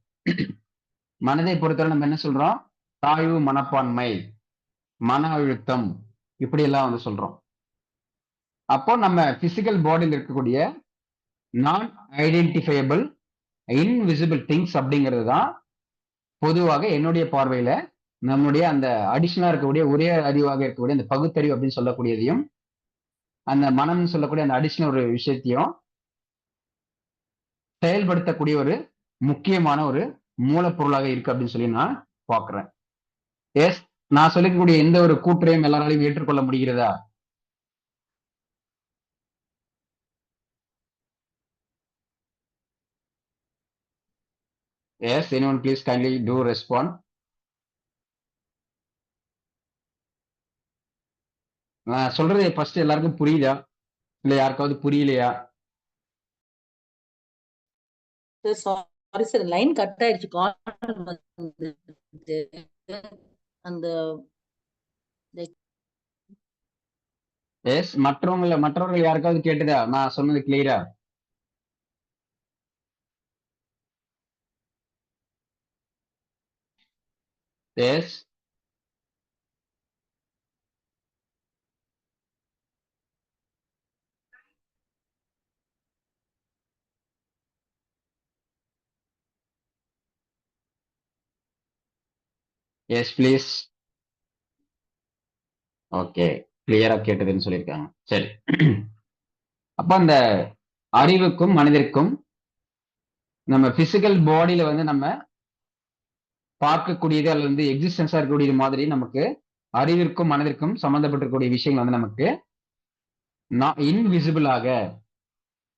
மனதை பொறுத்தவரை நம்ம என்ன சொல்றோம்? தாழ்வு மனப்பான்மை, மன அழுத்தம், இப்படி எல்லாம் வந்து சொல்றோம். அப்போ நம்ம பிசிக்கல் பாடியில் இருக்கக்கூடிய நான் ஐடென்டிஃபையபிள் இன்விசிபிள் திங்ஸ் அப்படிங்கிறது தான் பொதுவாக என்னுடைய பார்வையில நம்முடைய அந்த அடிஷனலா இருக்கக்கூடிய ஒரே அறிவாக இருக்கக்கூடிய அந்த பகுத்தறிவு அப்படின்னு சொல்லக்கூடியதையும் அந்த மனம்னு சொல்லக்கூடிய அந்த அடிஷனல் ஒரு விஷயத்தையும் செயல்படுத்தக்கூடிய ஒரு முக்கியமான ஒரு மூலப்பொருளாக இருக்கு அப்படின்னு சொல்லி நான் பார்க்கிறேன். எஸ், நான் சொல்லக்கூடிய எந்த ஒரு கூற்றையும் எல்லாராலையும் ஏற்றுக்கொள்ள முடிகிறதா? Yes, anyone please kindly do respond. நான் சொல்றது ஃபர்ஸ்ட் எல்லாருக்கும் புரியுதா? இல்ல யாருக்காவது புரியலையா? சாரி சார், லைன் கட் ஆயிடுச்சு. கால் வந்து அந்த எஸ், மற்றவர்கள் யாருக்காவது கேட்டுதா நான் சொன்னது கிளியரா? S, yes please. ஓகே, கிளியரா கேட்டதுன்னு சொல்லியிருக்காங்க. சரி. அப்ப அந்த அறிவுக்கும் மனதிற்கும் நம்ம பிசிக்கல் பாடியில வந்து நம்ம பார்க்கக்கூடியது அல்லது வந்து எக்ஸிஸ்டன்ஸா இருக்கக்கூடியது மாதிரி நமக்கு அறிவிற்கும் மனதிற்கும் சம்பந்தப்பட்டிருக்கக்கூடிய விஷயங்கள் வந்து நமக்கு இன்விசிபிளாக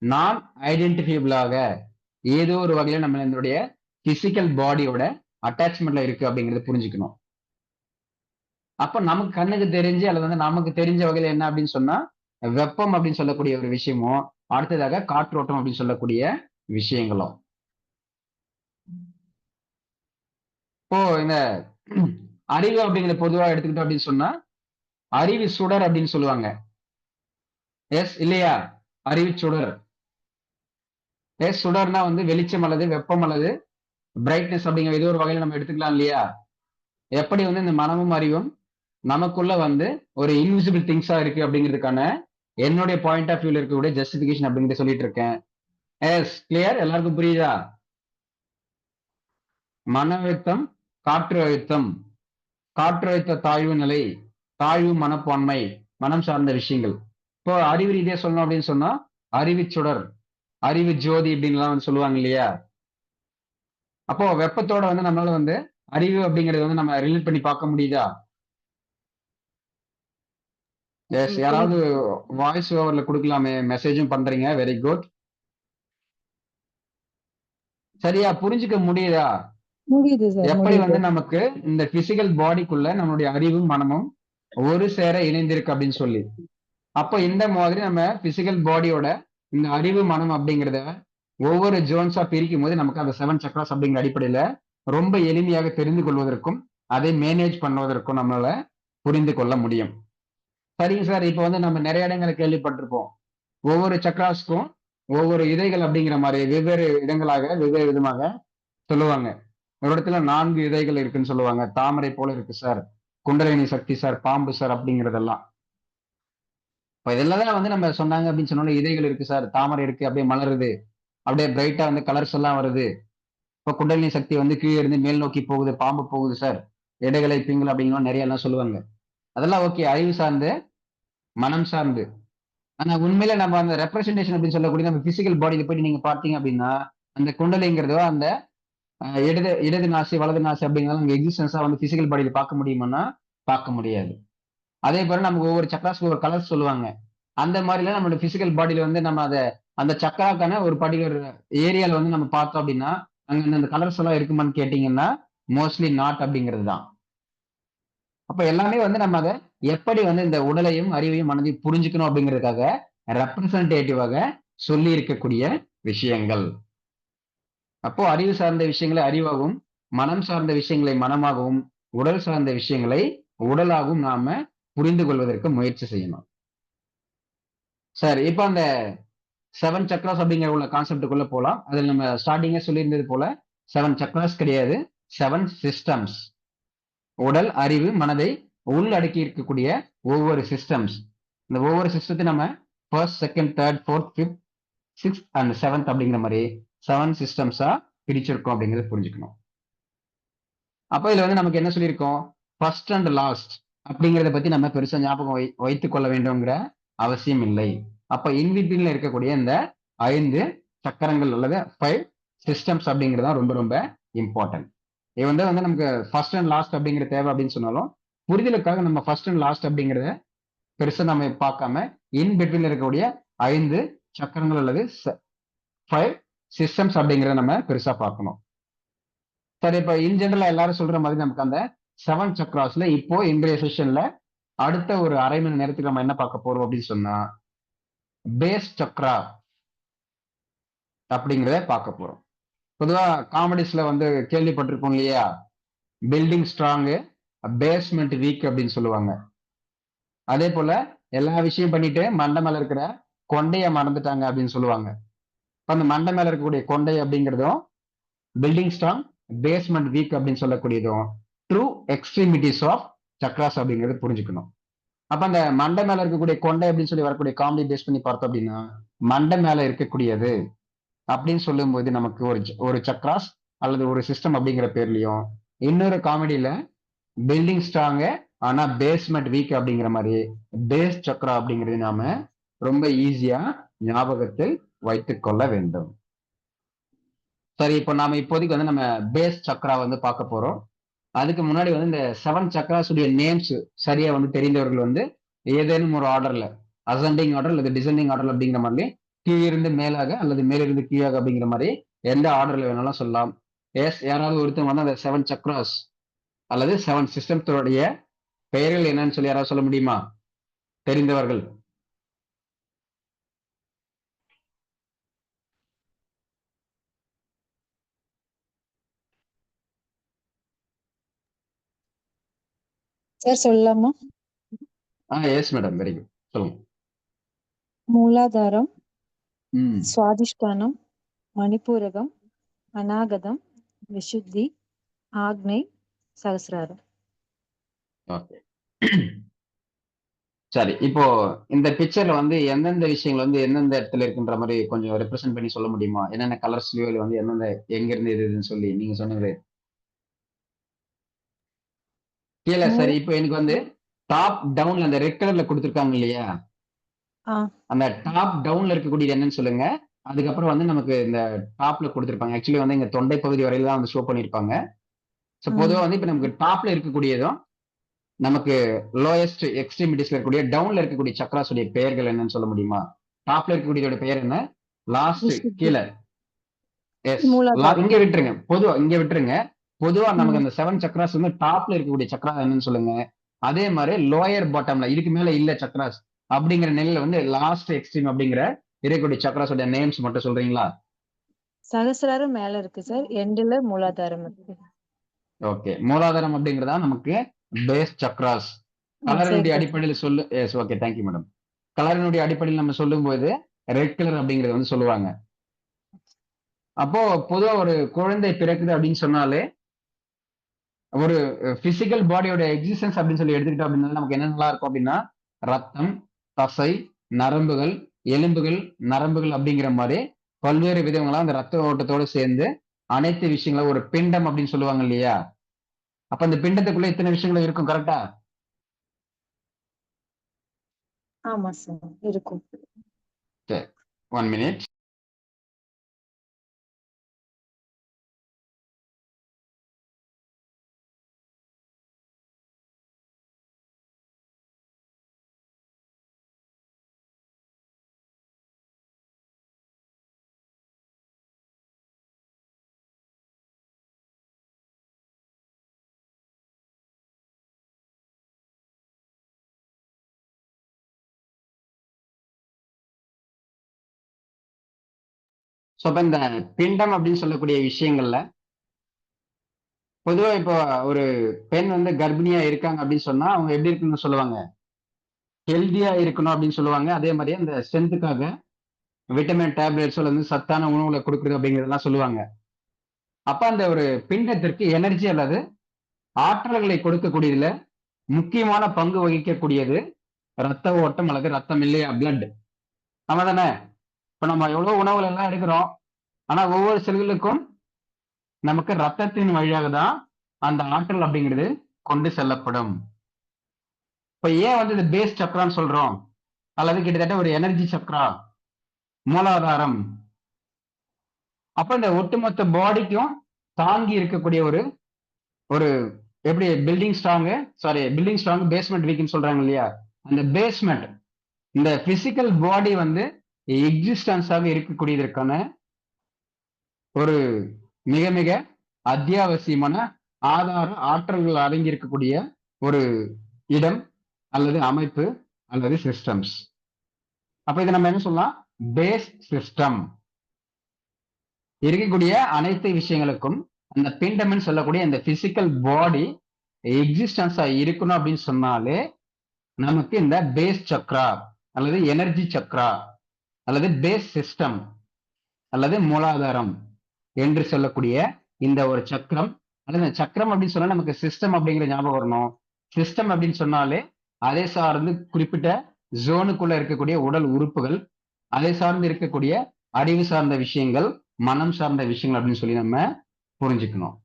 நான் ஐடென்டிஃபைபிளாக ஏதோ ஒரு வகையில நம்ம நம்மளுடைய பிசிக்கல் பாடியோட அட்டாச்மெண்ட்ல இருக்கு அப்படிங்கறத புரிஞ்சுக்கணும். அப்ப நமக்கு கண்ணுக்கு தெரிஞ்சு அல்லது வந்து நமக்கு தெரிஞ்ச வகையில என்ன அப்படின்னு சொன்னா வெப்பம் அப்படின்னு சொல்லக்கூடிய ஒரு விஷயமும் அடுத்ததாக காற்றோட்டம் அப்படின்னு சொல்லக்கூடிய விஷயங்களும். இப்போ இந்த அறிவு அப்படிங்கிற பொதுவா எடுத்துக்கிட்டோம் அப்படின்னு சொன்னா அறிவு சுடர் அப்படின்னு சொல்லுவாங்க. எஸ் இல்லையா? அறிவு சுடர். எஸ், சுடர்னா வந்து வெளிச்சம் அல்லது வெப்பம் அல்லது பிரைட்னஸ் அப்படிங்கிற ஏதோ ஒரு வகையில நம்ம எடுத்துக்கலாம் இல்லையா? எப்படி வந்து இந்த மனமும் அறிவும் நமக்குள்ள வந்து ஒரு இன்விசிபிள் திங்ஸா இருக்கு அப்படிங்கிறதுக்கான என்னுடைய பாயிண்ட் ஆஃப் வியூல இருக்கக்கூடிய ஜஸ்டிபிகேஷன் அப்படிங்கிறத சொல்லிட்டு இருக்கேன். Yes, clear? எல்லாருக்கும் புரியுதா? மன அழுத்தம், காற்று அழுத்தம், காற்று அழுத்த தாழ்வு நிலை, தாழ்வு மனப்பான்மை, மனம் சார்ந்த விஷயங்கள். இப்போ அறிவு ரீதியா சொல்லணும் அப்படின்னு சொன்னா அறிவு சுடர், அறிவு ஜோதி அப்படின்லாம் வந்து சொல்லுவாங்க இல்லையா? அப்போ வெப்பத்தோட வந்து நம்மளால வந்து அறிவு அப்படிங்கறது வந்து நம்ம ரிலேட் பண்ணி பார்க்க முடியுதா? எஸ், யாராவது வாய்ஸ் ஓவர்ல கொடுக்கலாமே, மெசேஜும் பண்றீங்க, வெரி குட். சரியா புரிஞ்சுக்க முடியுதா? முடியுது சார், எப்படி முடியுது. வந்து நமக்கு இந்த பிசிக்கல் பாடிக்குள்ள நம்மளுடைய அறிவும் மனமும் ஒரு சேர இணைந்திருக்கு அப்படின்னு சொல்லி. அப்போ இந்த மாதிரி நம்ம பிசிக்கல் பாடியோட இந்த அறிவு மனம் அப்படிங்கிறத ஒவ்வொரு ஜோன்ஸா பிரிக்கும் போது நமக்கு அந்த 7 சக்ராஸ் அப்படிங்கிற அடிப்படையில ரொம்ப எளிமையாக தெரிந்து கொள்வதற்கும் அதை மேனேஜ் பண்ணுவதற்கும் நம்மளால புரிந்து கொள்ள முடியும். சரிங்க சார், இப்போ வந்து நம்ம நிறைய இடங்களை கேள்விப்பட்டிருப்போம். ஒவ்வொரு சக்ராஸ்க்கும் ஒவ்வொரு இதைகள் அப்படிங்கிற மாதிரி வெவ்வேறு இடங்களாக வெவ்வேறு விதமாக சொல்லுவாங்க. ஒரு இடத்துல 4 இதைகள் இருக்குன்னு சொல்லுவாங்க. தாமரை போல இருக்கு சார், குண்டலினி சக்தி சார், பாம்பு சார் அப்படிங்கிறதெல்லாம். இப்போ இதெல்லாம் தான் வந்து நம்ம சொன்னாங்க அப்படின்னு சொன்னோம்னா இதைகள் இருக்கு சார், தாமரை இருக்கு, அப்படியே மலருது, அப்படியே பிரைட்டா வந்து கலர்ஸ் எல்லாம் வருது. இப்போ குண்டலினி சக்தி வந்து கீழே இருந்து மேல் நோக்கி போகுது, பாம்பு போகுது சார், இடைகளை பிங்கள் அப்படிங்கிற நிறைய எல்லாம் சொல்லுவாங்க. அதெல்லாம் ஓகே, அறிவு சார்ந்து மனம் சார்ந்து. ஆனா உண்மையில நம்ம அந்த ரெப்ரசன்டேஷன் அப்படின்னு சொல்லக்கூடிய நம்ம பிசிக்கல் பாடியில போயிட்டு நீங்க பார்த்தீங்க அப்படின்னா அந்த குண்டலிங்கிறதோ அந்த இடது நாசி வலது நாசி அப்படிங்கிறது நம்ம எக்ஸிஸ்டன்ஸா வந்து பிசிக்கல் பாடியில பார்க்க முடியுமான்னா பார்க்க முடியாது. அதே போல நமக்கு ஒவ்வொரு சக்கராஸ்க்கு ஒரு கலர் சொல்லுவாங்க. அந்த மாதிரிலாம் நம்மளோட பிசிக்கல் பாடியில வந்து நம்ம அதை அந்த சக்கராக்கான ஒரு பர்டிகுலர் ஏரியால வந்து நம்ம பார்த்தோம் அப்படின்னா அங்க அந்த கலர்ஸ் எல்லாம் இருக்குமான்னு கேட்டீங்கன்னா மோஸ்ட்லி நாட் அப்படிங்கிறது தான். அப்ப எல்லாமே வந்து நம்ம அதை எப்படி வந்து இந்த உடலையும் அறிவையும் மனதையும் புரிஞ்சுக்கணும் அப்படிங்கிறதுக்காக ரெப்ரசன்டேட்டிவாக சொல்லி இருக்கக்கூடிய விஷயங்கள். அப்போ அறிவு சார்ந்த விஷயங்களை அறிவாகவும், மனம் சார்ந்த விஷயங்களை மனமாகவும், உடல் சார்ந்த விஷயங்களை உடலாகவும் நாம புரிந்து கொள்வதற்கு முயற்சி செய்யணும். சரி, இப்ப அந்த 7 சக்ராஸ் அப்படிங்கிற உள்ள கான்செப்டுக்குள்ள போலாம். அதுல நம்ம ஸ்டார்டிங்கே சொல்லியிருந்தது போல 7 சக்ராஸ் கிடையாது, 7 சிஸ்டம்ஸ். உடல், அறிவு, மனதை உள்ளடக்கி இருக்கக்கூடிய ஒவ்வொரு சிஸ்டம்ஸ். இந்த ஒவ்வொரு சிஸ்டத்தையும் நம்ம first, second, third, fourth, fifth, sixth and seventh அப்படிங்கிற மாதிரி 7 சிஸ்டம்ஸா பிரிச்சிருக்கோம் அப்படிங்கிறத புரிஞ்சுக்கணும். அப்ப இதுல வந்து நமக்கு என்ன சொல்லியிருக்கோம், ஃபர்ஸ்ட் அண்ட் லாஸ்ட் அப்படிங்கிறத பத்தி நம்ம பெருசா ஞாபகம் வைத்துக் கொள்ள வேண்டும்ங்கிற அவசியம் இல்லை. அப்ப இன்பிட்வீன்ல இருக்கக்கூடிய இந்த 5 சக்கரங்கள் அல்லது 5 சிஸ்டம்ஸ் அப்படிங்கிறது ரொம்ப ரொம்ப இம்பார்ட்டன்ட். இது வந்து நமக்கு ஃபர்ஸ்ட் அண்ட் லாஸ்ட் அப்படிங்கிற தேவை அப்படின்னு சொன்னாலும் புரிதலுக்காக நம்ம ஃபர்ஸ்ட் அண்ட் லாஸ்ட் அப்படிங்கிறத பெருசா நம்ம பார்க்காம இன்பிட்வீன்ல இருக்கக்கூடிய 5 சக்கரங்கள் அல்லது 5 சிஸ்டம்ஸ் அப்படிங்கிறத நம்ம பெருசா பார்க்கணும். சரி, இப்ப இன் ஜெனரலா எல்லாரும் சொல்ற மாதிரி நமக்கு அந்த 7 சக்ராஸ்ல இப்போ இன்றைய செஷன்ல அடுத்த ஒரு அரை மணி நேரத்துக்கு நம்ம என்ன பார்க்க போறோம் அப்படின்னு சொன்னா பேஸ் சக்ரா அப்படிங்கிறத பார்க்க போறோம். பொதுவா காமெடிஸ்ல வந்து கேள்விப்பட்டிருப்போம் இல்லையா, பில்டிங் ஸ்ட்ராங் பேஸ்மெண்ட் வீக் அப்படின்னு சொல்லுவாங்க. அதே போல எல்லா விஷயம் பண்ணிட்டு மண்டை மேல இருக்கிற கொண்டைய மறந்துட்டாங்க அப்படின்னு சொல்லுவாங்க. அந்த மண்டை மேல இருக்கக்கூடிய கொண்டை அப்படிங்கிறதும் பில்டிங் ஸ்ட்ராங் பேஸ்மெண்ட் வீக் அப்படின்னு சொல்லக்கூடியதும் ட்ரூ எக்ஸ்ட்ரீமிட்டிஸ் ஆஃப் சக்ராஸ் அப்படிங்கிறது புரிஞ்சுக்கணும். அப்ப அந்த மண்டை மேல இருக்கக்கூடிய கொண்டை அப்படின்னு சொல்லி வரக்கூடிய காமெடி பேஸ் பண்ணி பார்த்தோம் அப்படின்னா மண்டை மேல இருக்கக்கூடியது அப்படின்னு சொல்லும் போது நமக்கு ஒரு சக்ராஸ் அல்லது ஒரு சிஸ்டம் அப்படிங்கிற பேர்லயும், இன்னொரு காமெடியில பில்டிங் ஸ்ட்ராங் ஆனா பேஸ்மெண்ட் வீக் அப்படிங்கிற மாதிரி பேஸ் சக்ரா அப்படிங்கிறது நாம ரொம்ப ஈஸியா ஞாபகத்தில் வைத்துக் கொள்ள வேண்டும். சரி, இப்போ நாம இப்போதைக்கு வந்து நம்ம பேஸ் சக்ரா வந்து பார்க்க போறோம். அதுக்கு முன்னாடி வந்து இந்த 7 சக்ராஸ் உடைய நேம்ஸ் சரியா வந்து தெரிந்தவர்கள் வந்து ஏதேனும் ஒரு ஆர்டர்ல அசெண்டிங் ஆர்டர் அல்லது டிசெண்டிங் ஆர்டர் அப்படிங்கிற மாதிரி கீழிருந்து மேலாக அல்லது மேலிருந்து கீழாக அப்படிங்கிற மாதிரி எந்த ஆர்டர்ல வேணாலும் சொல்லலாம். எஸ், யாராவது ஒருத்தர் வந்து அந்த 7 சக்ராஸ் அல்லது 7 சிஸ்டம்ஸோடைய பெயர்கள் என்னன்னு சொல்லி யாராவது சொல்ல முடியுமா தெரிந்தவர்கள்? சார் சொல்லலாமா? எஸ் மேடம், வெரி குட், சொல்லுங்க. மூலாதாரம், ம் சுவாதிஷ்டானம், மணிப்பூரகம், அநாகதம், விசுத்தி, ஆக்னை, சகசிராரம். ஓகே. சரி, இப்போ இந்த பிக்சர்ல வந்து எந்தெந்த விஷயங்கள் வந்து எந்தெந்த இடத்துல இருக்குன்ற மாதிரி கொஞ்சம் ரெப்ரசென்ட் பண்ணி சொல்ல முடியுமா? என்னென்ன கலர்ஸ்லயோ இல்ல வந்து எந்தெந்த எங்க இருந்து இதுன்னு சொல்லி நீங்க சொன்னது கீழே. சரி, இப்போ எனக்கு வந்து டாப் டவுன்ல அந்த ரெட் கலர்ல கொடுத்துருக்காங்க இல்லையா, ஆ, அந்த டாப் டவுன்ல இருக்கக்கூடியது என்னன்னு சொல்லுங்க. அதுக்கப்புறம் வந்து நமக்கு இந்த டாப்ல கொடுத்துருப்பாங்க. ஆக்சுவலி வந்து இங்க தொண்டை பகுதி வரையில தான் வந்து ஷோ பண்ணிருப்பாங்க. ஸோ பொதுவாக வந்து இப்போ நமக்கு டாப்ல இருக்கக்கூடியதும் நமக்கு லோயஸ்ட் எக்ஸ்ட்ரீமிட்டிஸ்ல இருக்கக்கூடிய டவுன்ல இருக்கக்கூடிய சக்ராஸ் உடைய பெயர்கள் என்னன்னு சொல்ல முடியுமா? டாப்ல இருக்கக்கூடியதோட பெயர் என்ன, லாஸ்ட் விசுத்தி, கீழே? எஸ், மூலாதாரம். இங்க விட்டுருங்க, இங்க விட்டுருங்க. பொதுவா நமக்கு அந்த 7 சக்ராஸ் வந்து டாப்ல இருக்கக்கூடிய சக்ரா என்னன்னு சொல்லுங்க. அதே மாதிரி லோயர் பாட்டம்ல இதுக்கு மேல இல்ல சக்ராஸ் அப்படிங்கிற நிலையில வந்து லாஸ்ட் எக்ஸ்ட்ரீம் அப்படிங்கிற இருக்கக்கூடிய சக்ராஸோட நேம்ஸ் மட்டும் சொல்றீங்களா? சகசிராரம் மேல இருக்கு சார், எண்டுல மூலாதாரம் இருக்கு. ஓகே, மூலாதாரம் அப்படிங்கிறதா நமக்கு பேஸ் சக்ராஸ். கலரினுடைய சரி அடிப்படையில் சொல்லு. Yes, okay, thank you madam. கலரினுடைய அடிப்படையில் நம்ம சொல்லும்போது ரெட் கலர் அப்படிங்கறது வந்து சொல்லுவாங்க. அப்போ பொதுவா ஒரு குழந்தை பிறக்குது அப்படின்னு சொன்னாலே ஒரு பிசிக்கல் பாடியோட எக்ஸிஸ்டன்ஸ் அப்படின்னு சொல்லி எடுத்துக்கிட்டோம் அப்படின்னா நமக்கு என்ன நல்லா இருக்கும் அப்படின்னா ரத்தம், தசை, நரம்புகள், எலும்புகள், நரம்புகள் அப்படிங்கிற மாதிரி பல்வேறு விதங்களா அந்த ரத்த ஓட்டத்தோடு சேர்ந்து அனைத்து விஷயங்களும் ஒரு பிண்டம் அப்படின்னு சொல்லுவாங்க இல்லையா. அப்ப அந்த பிண்டத்துக்குள்ள இத்தனை விஷயங்களும் இருக்கும், கரெக்டா? ஆமா சார் இருக்கும். சரி, 1 minute. ஸோ அப்ப இந்த பிண்டம் அப்படின்னு சொல்லக்கூடிய விஷயங்கள்ல பொதுவா இப்போ ஒரு பெண் வந்து கர்ப்பிணியா இருக்காங்க அப்படின்னு சொன்னா அவங்க எப்படி இருக்குன்னு சொல்லுவாங்க, ஹெல்தியா இருக்கணும் அப்படின்னு சொல்லுவாங்க. அதே மாதிரியே அந்த ஸ்ட்ரென்த்துக்காக விட்டமின் டேப்லெட்ஸ் வந்து சத்தான உணவுகளை கொடுக்குறது அப்படிங்கிறதெல்லாம் சொல்லுவாங்க. அப்ப அந்த ஒரு பிண்டத்திற்கு எனர்ஜி அல்லது ஆற்றல்களை கொடுக்கக்கூடியதுல முக்கியமான பங்கு வகிக்கக்கூடியது ரத்த ஓட்டம் அல்லது ரத்தம் இல்லையா, பிளட். நம்ம தானே இப்ப நம்ம எவ்வளவு உணவுகள் எல்லாம் எடுக்கிறோம், ஆனா ஒவ்வொரு செல்களுக்கும் நமக்கு ரத்தத்தின் வழியாக தான் அந்த ஆற்றல் அப்படிங்கிறது கொண்டு செல்லப்படும். இப்ப ஏன் வந்து இது பேஸ் சக்கரான்னு சொல்றோம், அல்லது கிட்டத்தட்ட ஒரு எனர்ஜி சக்கரா, மூலாதாரம். அப்ப இந்த ஒட்டுமொத்த பாடிக்கும் தாங்கி இருக்கக்கூடிய ஒரு ஒரு எப்படி பில்டிங் ஸ்ட்ராங் பேஸ்மெண்ட் வீக்னு சொல்றாங்க இல்லையா, அந்த பேஸ்மெண்ட் இந்த பிசிக்கல் பாடி வந்து எக்ஸிஸ்டன்ஸாக இருக்கக்கூடியதற்கான ஒரு மிக மிக அத்தியாவசியமான ஆதார ஆற்றல்கள் அடங்கி இருக்கக்கூடிய ஒரு இடம் அல்லது அமைப்பு அல்லது சிஸ்டம்ஸ். அப்ப இதை நம்ம என்ன சொல்லலாம், பேஸ் சிஸ்டம். இருக்கக்கூடிய அனைத்து விஷயங்களுக்கும் அந்த பிண்டம்னு சொல்லக்கூடிய இந்த பிசிக்கல் பாடி எக்ஸிஸ்டன்ஸா இருக்கணும் அப்படின்னு சொன்னாலே நமக்கு இந்த பேஸ் சக்ரா அல்லது எனர்ஜி சக்ரா அல்லது பேஸ் சிஸ்டம் அல்லது மூலாதாரம் என்று சொல்லக்கூடிய இந்த ஒரு சக்கரம் அல்லது இந்த சக்கரம் அப்படின்னு சொன்னா நமக்கு சிஸ்டம் அப்படிங்கிற ஞாபகம் வரணும். சிஸ்டம் அப்படின்னு சொன்னாலே அதை சார்ந்து குறிப்பிட்ட ஜோனுக்குள்ள இருக்கக்கூடிய உடல் உறுப்புகள், அதை சார்ந்து இருக்கக்கூடிய அறிவு சார்ந்த விஷயங்கள், மனம் சார்ந்த விஷயங்கள் அப்படின்னு சொல்லி நம்ம புரிஞ்சுக்கணும்.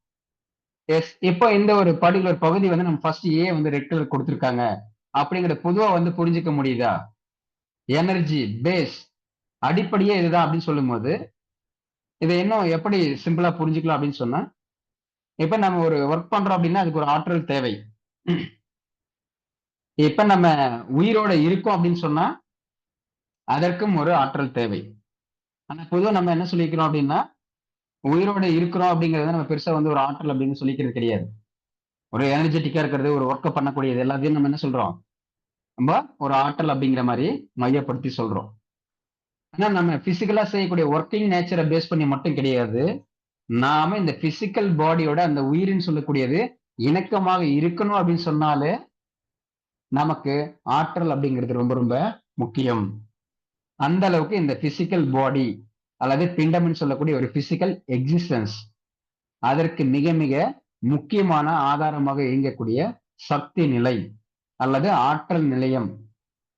எஸ், இப்போ இந்த ஒரு பர்டிகுலர் பகுதி வந்து நம்ம ஃபர்ஸ்ட் ஏ வந்து ரெட் கலர் கொடுத்துருக்காங்க அப்படிங்கிற பொதுவா வந்து புரிஞ்சுக்க முடியுதா? எனர்ஜி பேஸ் அடிப்படையே இதுதான் அப்படின்னு சொல்லும் போது இதை இன்னும் எப்படி சிம்பிளா புரிஞ்சுக்கலாம் அப்படின்னு சொன்னா, இப்ப நம்ம ஒரு ஒர்க் பண்றோம் அப்படின்னா அதுக்கு ஒரு ஆற்றல் தேவை. இப்ப நம்ம உயிரோட இருக்கோம் அப்படின்னு சொன்னா அதற்கும் ஒரு ஆற்றல் தேவை. ஆனா பொதுவா நம்ம என்ன சொல்லிக்கிறோம் அப்படின்னா, உயிரோட இருக்கிறோம் அப்படிங்கறத நம்ம பெருசா வந்து ஒரு ஆற்றல் அப்படின்னு சொல்லிக்கிறது கிடையாது. ஒரு எனர்ஜெட்டிக்கா இருக்கிறது, ஒரு ஒர்க்கை பண்ணக்கூடியது எல்லாத்தையும் நம்ம என்ன சொல்றோம், நம்ம ஒரு ஆற்றல் அப்படிங்கிற மாதிரி மையப்படுத்தி சொல்றோம். ஆனா நம்ம பிசிக்கலா செய்யக்கூடிய ஒர்க்கிங் நேச்சரை பேஸ் பண்ணி மட்டும் கிடையாது, நாம இந்த பிசிக்கல் பாடியோட அந்த உயிரின்னு சொல்லக்கூடியது இணக்கமாக இருக்கணும் அப்படின்னு சொன்னாலே நமக்கு ஆற்றல் அப்படிங்கிறது ரொம்ப ரொம்ப முக்கியம். அந்த அளவுக்கு இந்த பிசிக்கல் பாடி அல்லது பிண்டம்னு சொல்லக்கூடிய ஒரு பிசிக்கல் எக்ஸிஸ்டன்ஸ் அதற்கு மிக மிக முக்கியமான ஆதாரமாக இயங்கக்கூடிய சக்தி நிலை அல்லது ஆற்றல் நிலையம்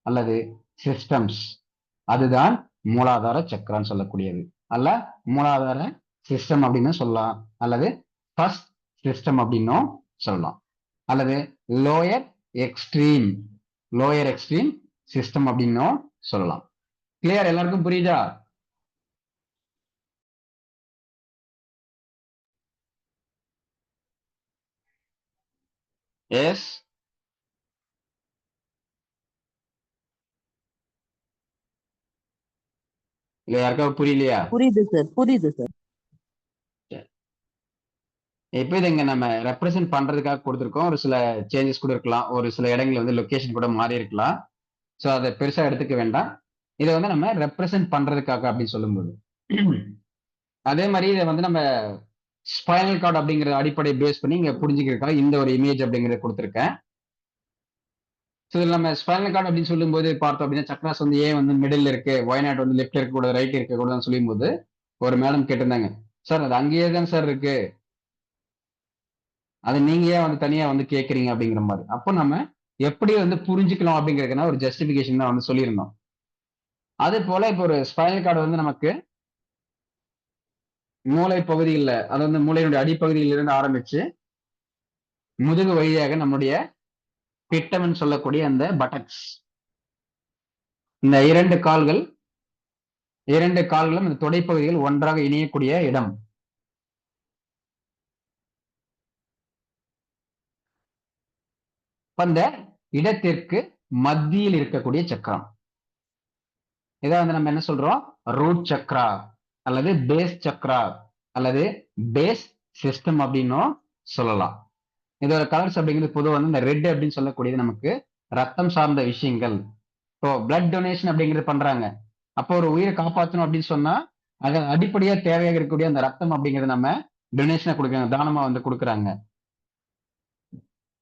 அல்லது சிஸ்டம்ஸ், அதுதான் மூலாதார சக்கரான்னு சொல்லக்கூடியது. அல்ல மூலாதார சிஸ்டம் அப்படின்னு சொல்லலாம், அல்லது ஃபர்ஸ்ட் சிஸ்டம் அப்படின்னும் சொல்லலாம், அல்லது லோயர் எக்ஸ்ட்ரீம் சிஸ்டம் அப்படின்னும் சொல்லலாம். கிளியர்? எல்லாருக்கும் புரியுதா? எஸ், இல்ல யாருக்காவது புரியலையா? புரியுது சார், புரியுது சார். இப்போ இதை இங்க நம்ம ரெப்ரசென்ட் பண்றதுக்காக கொடுத்துருக்கோம். ஒரு சில சேஞ்சஸ் கூட இருக்கலாம், ஒரு சில இடங்கள்ல வந்து லொகேஷன் கூட மாறி இருக்கலாம். ஸோ அதை பெருசா எடுத்துக்க வேண்டாம். இதை வந்து நம்ம ரெப்ரசென்ட் பண்றதுக்காக அப்படின்னு சொல்லும்போது, அதே மாதிரி இதை வந்து நம்ம ஸ்பைனல் கார்டு அப்படிங்கிற அடிப்படை பேஸ் பண்ணி இங்க புரிஞ்சுக்கிறதுக்காக இந்த ஒரு இமேஜ் அப்படிங்கறத கொடுத்துருக்கேன். ஸோ இதில் நம்ம ஸ்பைனல் கார்டு அப்படின்னு சொல்லும்போது பார்த்தோம் அப்படின்னா சக்ராஸ் வந்து ஏன் வந்து மிடில் இருக்கு, ஒய்நாட் வந்து லெஃப்ட் இருக்கக்கூடாது, ரைட் இருக்கக்கூடாதுன்னு சொல்லும்போது ஒரு மேடம் கேட்டிருந்தாங்க, சார் அது அங்கேயே தான் சார் இருக்கு, அது நீங்க ஏன் வந்து தனியா வந்து கேட்குறீங்க அப்படிங்கிற மாதிரி. அப்போ நம்ம எப்படி வந்து புரிஞ்சுக்கலாம் அப்படிங்கிறதுனா ஒரு ஜஸ்டிபிகேஷன் தான் வந்து சொல்லியிருந்தோம். அதே போல இப்போ ஒரு ஸ்பைனல் கார்டு வந்து நமக்கு மூளை பகுதியில், அது வந்து மூளையினுடைய அடிப்பகுதியில் இருந்து ஆரம்பிச்சு முதுகு வழியாக நம்முடைய பிட்டம்னு சொல்லக்கூடிய அந்த பட்டக்ஸ் இந்த இரண்டு கால்களும் இந்த தொடைப்பகுதிகள் ஒன்றாக இணையக்கூடிய இடம். அந்த இடத்திற்கு மத்தியில் இருக்கக்கூடிய சக்கரம். இதை வந்து நம்ம என்ன சொல்றோம்? ரூட் சக்ரா அல்லது பேஸ் சக்ரா அல்லது பேஸ் சிஸ்டம் அப்படின்னும் சொல்லலாம். இதோட கலர்ஸ் அப்படிங்கிறது பொதுவாக வந்து இந்த ரெட் அப்படின்னு சொல்லக்கூடியது நமக்கு ரத்தம் சார்ந்த விஷயங்கள். இப்போ பிளட் டொனேஷன் அப்படிங்கிறது பண்றாங்க. அப்போ ஒரு உயிரை காப்பாற்றணும் அப்படின்னு சொன்னா அது அடிப்படையா தேவையாக இருக்கக்கூடிய அந்த ரத்தம் அப்படிங்கிறது நம்ம டொனேஷனை கொடுக்குறாங்க, தானமா வந்து கொடுக்குறாங்க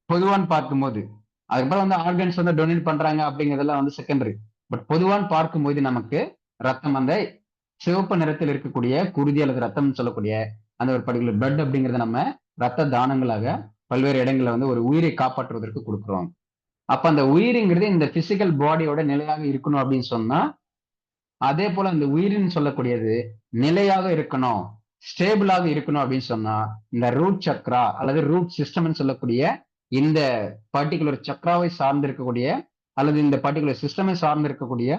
பொதுவான்னு பார்க்கும்போது. அதுக்கப்புறம் வந்து ஆர்கன்ஸ் வந்து டொனேட் பண்றாங்க அப்படிங்கிறதெல்லாம் வந்து செகண்டரி. பட் பொதுவான்னு பார்க்கும்போது நமக்கு ரத்தம் அந்த சிவப்பு நிறத்தில் இருக்கக்கூடிய குருதி அல்லது ரத்தம் சொல்லக்கூடிய அந்த ஒரு பர்டிகுலர் பிளட் அப்படிங்கிறத நம்ம ரத்த தானங்களாக பல்வேறு இடங்கள்ல வந்து ஒரு உயிரை காப்பாற்றுவதற்கு கொடுக்குறோம். அப்ப அந்த உயிருங்கிறது இந்த பிசிக்கல் பாடியோட நிலையாக இருக்கணும் அப்படின்னு சொன்னா, அதே போல அந்த உயிரின்னு சொல்லக்கூடியது நிலையாக இருக்கணும், ஸ்டேபிளாக இருக்கணும் அப்படின்னு சொன்னா இந்த ரூட் சக்ரா அல்லது ரூட் சிஸ்டம்னு சொல்லக்கூடிய இந்த பர்டிகுலர் சக்ராவை சார்ந்து இருக்கக்கூடிய அல்லது இந்த பர்டிகுலர் சிஸ்டமை சார்ந்து இருக்கக்கூடிய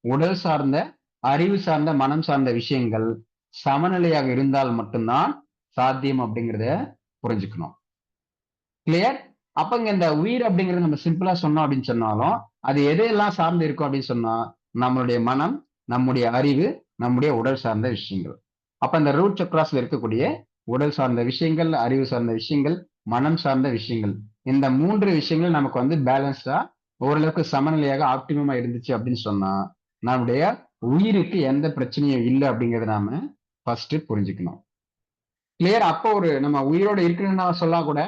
உடல் சார்ந்த, அறிவு சார்ந்த, மனம் சார்ந்த விஷயங்கள் சமநிலையாக இருந்தால் மட்டும்தான் சாத்தியம் அப்படிங்கிறத புரிஞ்சுக்கணும். கிளியர்? அப்ப இங்க இந்த உயிர் அப்படிங்கறது நம்ம சிம்பிளா சொன்னோம் அப்படின்னு சொன்னாலும் அது எதையெல்லாம் சார்ந்து இருக்கும் அப்படின்னு சொன்னா நம்மளுடைய மனம், நம்முடைய அறிவு, நம்முடைய உடல் சார்ந்த விஷயங்கள். அப்ப இந்த ரூட் சக்ராஸ்ல இருக்கக்கூடிய உடல் சார்ந்த விஷயங்கள், அறிவு சார்ந்த விஷயங்கள், மனம் சார்ந்த விஷயங்கள், இந்த 3 விஷயங்கள் நமக்கு வந்து பேலன்ஸ்டா ஓரளவுக்கு சமநிலையாக ஆப்டிமமா இருந்துச்சு அப்படின்னு சொன்னா நம்முடைய உயிருக்கு எந்த பிரச்சனையும் இல்லை அப்படிங்கறத நாம ஃபர்ஸ்ட் புரிஞ்சுக்கணும். கிளியர்? அப்போ ஒரு நம்ம உயிரோட இருக்கணும்னா சொல்லா கூட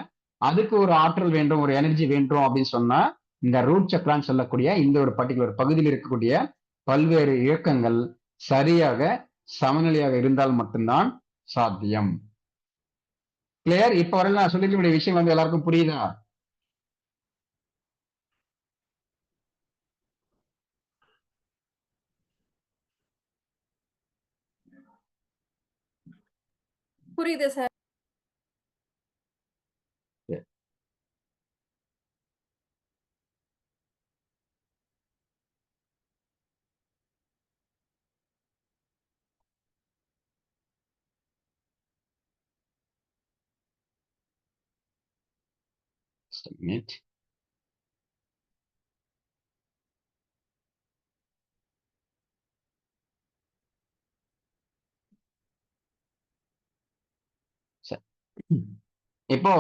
அதுக்கு ஒரு ஆற்றல் வேண்டும், ஒரு எனர்ஜி வேண்டும் அப்படின்னு சொன்னா இந்த ரூட் சக்ரான்னு சொல்லக்கூடிய இந்த ஒரு பர்டிகுலர் பகுதியில் இருக்கக்கூடிய பல்வேறு இயக்கங்கள் சரியாக சமநிலையாக இருந்தால் மட்டும்தான் சாத்தியம். கிளியர்? இப்ப வரை நான் சொல்லிருக்கக்கூடிய விஷயம் வந்து எல்லாருக்கும் புரியுதா? புரியுது சார். Just a minute. சரி. இப்போ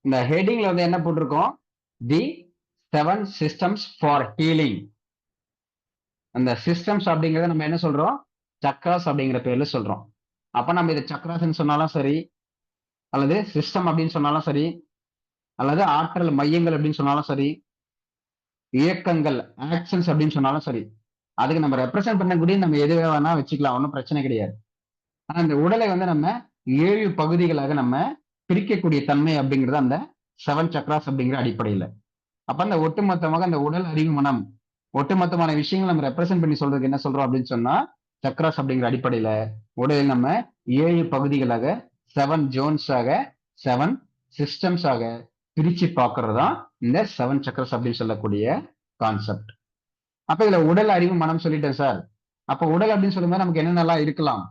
இந்த ஹெட்டிங்ல வந்து என்ன போட்டிருக்கோம்? தி 7 systems ஃபார் ஹீலிங். அந்த சிஸ்டம்ஸ் அப்படிங்கறத நம்ம என்ன சொல்றோம்? சக்ராஸ் அப்படிங்கிற பேர்ல சொல்றோம். அப்ப நம்ம இதை சக்ராஸ்ன்னு சொன்னாலும் சரி, அல்லது சிஸ்டம் அப்படின்னு சொன்னாலும் சரி, அல்லது ஆற்றல் மையங்கள் அப்படின்னு சொன்னாலும் சரி, இயக்கங்கள் ஆக்ஷன்ஸ் அப்படின்னு சொன்னாலும் சரி, அதுக்கு நம்ம ரெப்ரசென்ட் பண்ணக்கூடிய நம்ம எது வேணா வச்சுக்கலாம், ஒன்றும் பிரச்சனை கிடையாது. ஆனா இந்த உடலை வந்து நம்ம 7 பகுதிகளாக நம்ம பிரிக்கக்கூடிய தன்மை அப்படிங்கிறது அந்த 7 சக்ராஸ் அப்படிங்கிற அடிப்படையில. அப்ப அந்த ஒட்டுமொத்தமாக அந்த உடல், அறிவு, மனம் ஒட்டுமொத்தமான விஷயங்கள் நம்ம ரெப்ரசென்ட் பண்ணி சொல்றதுக்கு என்ன சொல்றோம் அப்படின்னு சொன்னா சக்ராஸ் அப்படிங்கிற அடிப்படையில உடலில் நம்ம 7 பகுதிகளாக 7 ஜோன்ஸாக 7 சிஸ்டம்ஸாக பிரிச்சு பார்க்கறது தான் இந்த 7 சக்ராஸ் அப்படின்னு சொல்லக்கூடிய கான்செப்ட். அப்ப இதுல உடல், அறிவு, மனம் சொல்லிட்டேன் சார். அப்ப உடல் அப்படின்னு சொல்லும்போது நமக்கு என்னென்னலாம் இருக்கலாம்?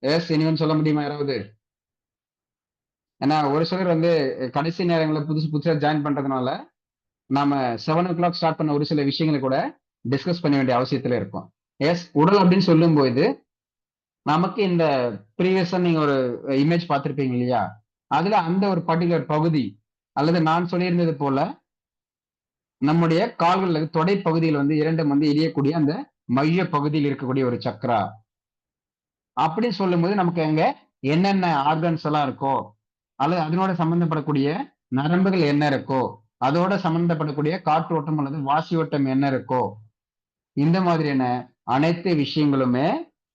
எஸ், இனிவன் சொல்ல முடியுமா யாராவது? ஏன்னா ஒரு சிலர் வந்து கடைசி நேரங்களில் புதுசா ஜாயின் பண்றதுனால நாம 7 o'clock ஸ்டார்ட் பண்ண ஒரு சில விஷயங்களை கூட டிஸ்கஸ் பண்ண வேண்டிய அவசியத்துல இருக்கும். எஸ், உடல் அப்படின்னு சொல்லும் போது நமக்கு இந்த ப்ரீவியஸா நீங்க ஒரு இமேஜ் பார்த்திருப்பீங்க இல்லையா? அதுல அந்த ஒரு பர்டிகுலர் பகுதி அல்லது நான் சொல்லியிருந்தது போல நம்முடைய கால்கள் தொடை பகுதியில் வந்து 2 வந்து எரியக்கூடிய அந்த மைய பகுதியில் இருக்கக்கூடிய ஒரு சக்ரா அப்படின்னு சொல்லும்போது நமக்கு அங்க என்னென்ன ஆர்கன்ஸ் எல்லாம் இருக்கோ அல்லது அதனோட சம்பந்தப்படக்கூடிய நரம்புகள் என்ன இருக்கோ, அதோட சம்பந்தப்படக்கூடிய காற்றோட்டம் அல்லது வாசி ஓட்டம் என்ன இருக்கோ, இந்த மாதிரியான அனைத்து விஷயங்களுமே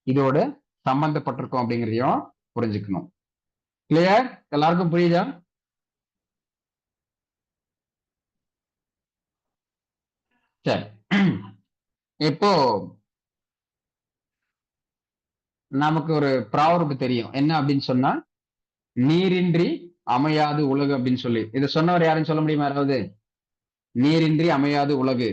இதோட சம்பந்தப்பட்டிருக்கும் அப்படிங்கிறதையும் புரிஞ்சுக்கணும். கிளியர்? எல்லாருக்கும் புரியுதா? சரி. இப்போ நமக்கு ஒரு ப்ராவர்ப் தெரியும், என்ன அப்படின்னு சொன்னா நீரின்றி அமையாது உலகு அப்படின்னு சொல்லி. இதை சொன்னவர் யாருன்னு சொல்ல முடியுமா யாராவது? நீரின்றி அமையாது உலகு.